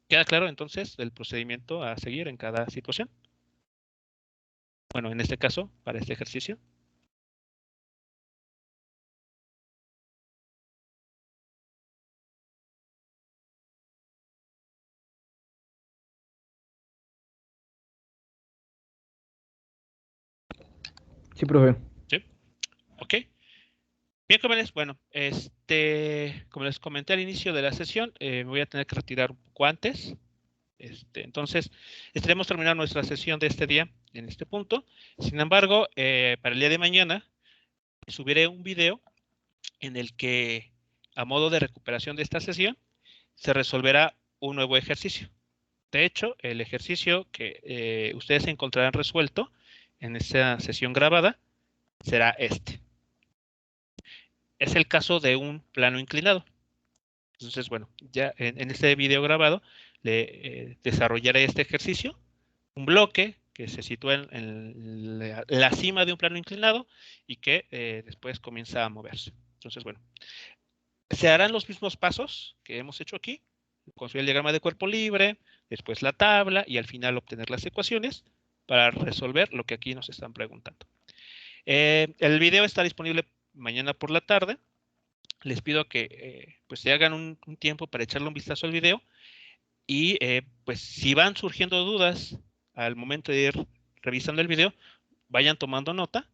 ¿Queda claro entonces el procedimiento a seguir en cada situación? Bueno, en este caso, para este ejercicio. Sí, profe. ¿Sí? Ok. Bien, jóvenes, bueno, como les comenté al inicio de la sesión, me voy a tener que retirar un poco antes. Entonces, estaremos terminando nuestra sesión de este día en este punto. Sin embargo, para el día de mañana, subiré un video en el que, a modo de recuperación de esta sesión, se resolverá un nuevo ejercicio. De hecho, el ejercicio que ustedes encontrarán resuelto en esta sesión grabada será este. Es el caso de un plano inclinado. Entonces, bueno, ya en este video grabado le desarrollaré este ejercicio, un bloque que se sitúa en la cima de un plano inclinado y que después comienza a moverse. Entonces, bueno, se harán los mismos pasos que hemos hecho aquí: construir el diagrama de cuerpo libre, después la tabla y al final obtener las ecuaciones para resolver lo que aquí nos están preguntando. El video está disponible mañana por la tarde. Les pido que pues se hagan un tiempo para echarle un vistazo al video y pues si van surgiendo dudas al momento de ir revisando el video, vayan tomando nota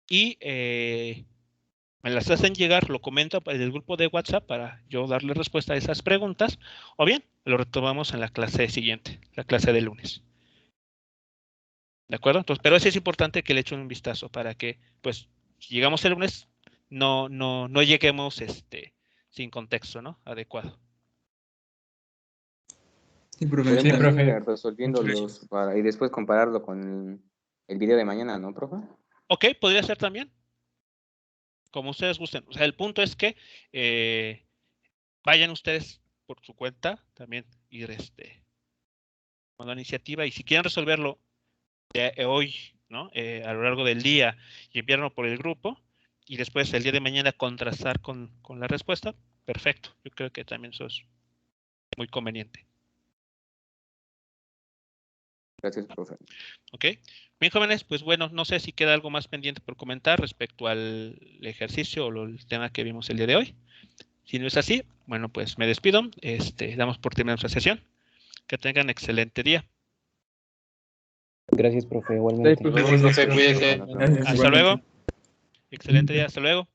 y me las hacen llegar, lo comento en el grupo de WhatsApp para yo darle respuesta a esas preguntas, o bien lo retomamos en la clase siguiente, la clase de lunes. ¿De acuerdo? Entonces, pero sí es importante que le echen un vistazo para que, pues, si llegamos el lunes, no lleguemos sin contexto, ¿no? Adecuado. Sí, profe. Podemos ir profe. resolviéndolos y después compararlo con el video de mañana, ¿no, profe? Ok, podría ser también. Como ustedes gusten. O sea, el punto es que vayan ustedes por su cuenta también ir con la iniciativa y si quieren resolverlo hoy, ¿no? A lo largo del día y enviarlo por el grupo y después el día de mañana contrastar con la respuesta, perfecto. Yo creo que también eso es muy conveniente. Gracias, profe. Ok. Bien, jóvenes, pues bueno, no sé si queda algo más pendiente por comentar respecto al ejercicio o el tema que vimos el día de hoy. Si no es así, bueno, pues me despido. Damos por terminada nuestra sesión. Que tengan excelente día. Gracias, profe, igualmente. Gracias, profe. Gracias, profe, cuídese. Bueno, Hasta luego. Excelente día, hasta luego.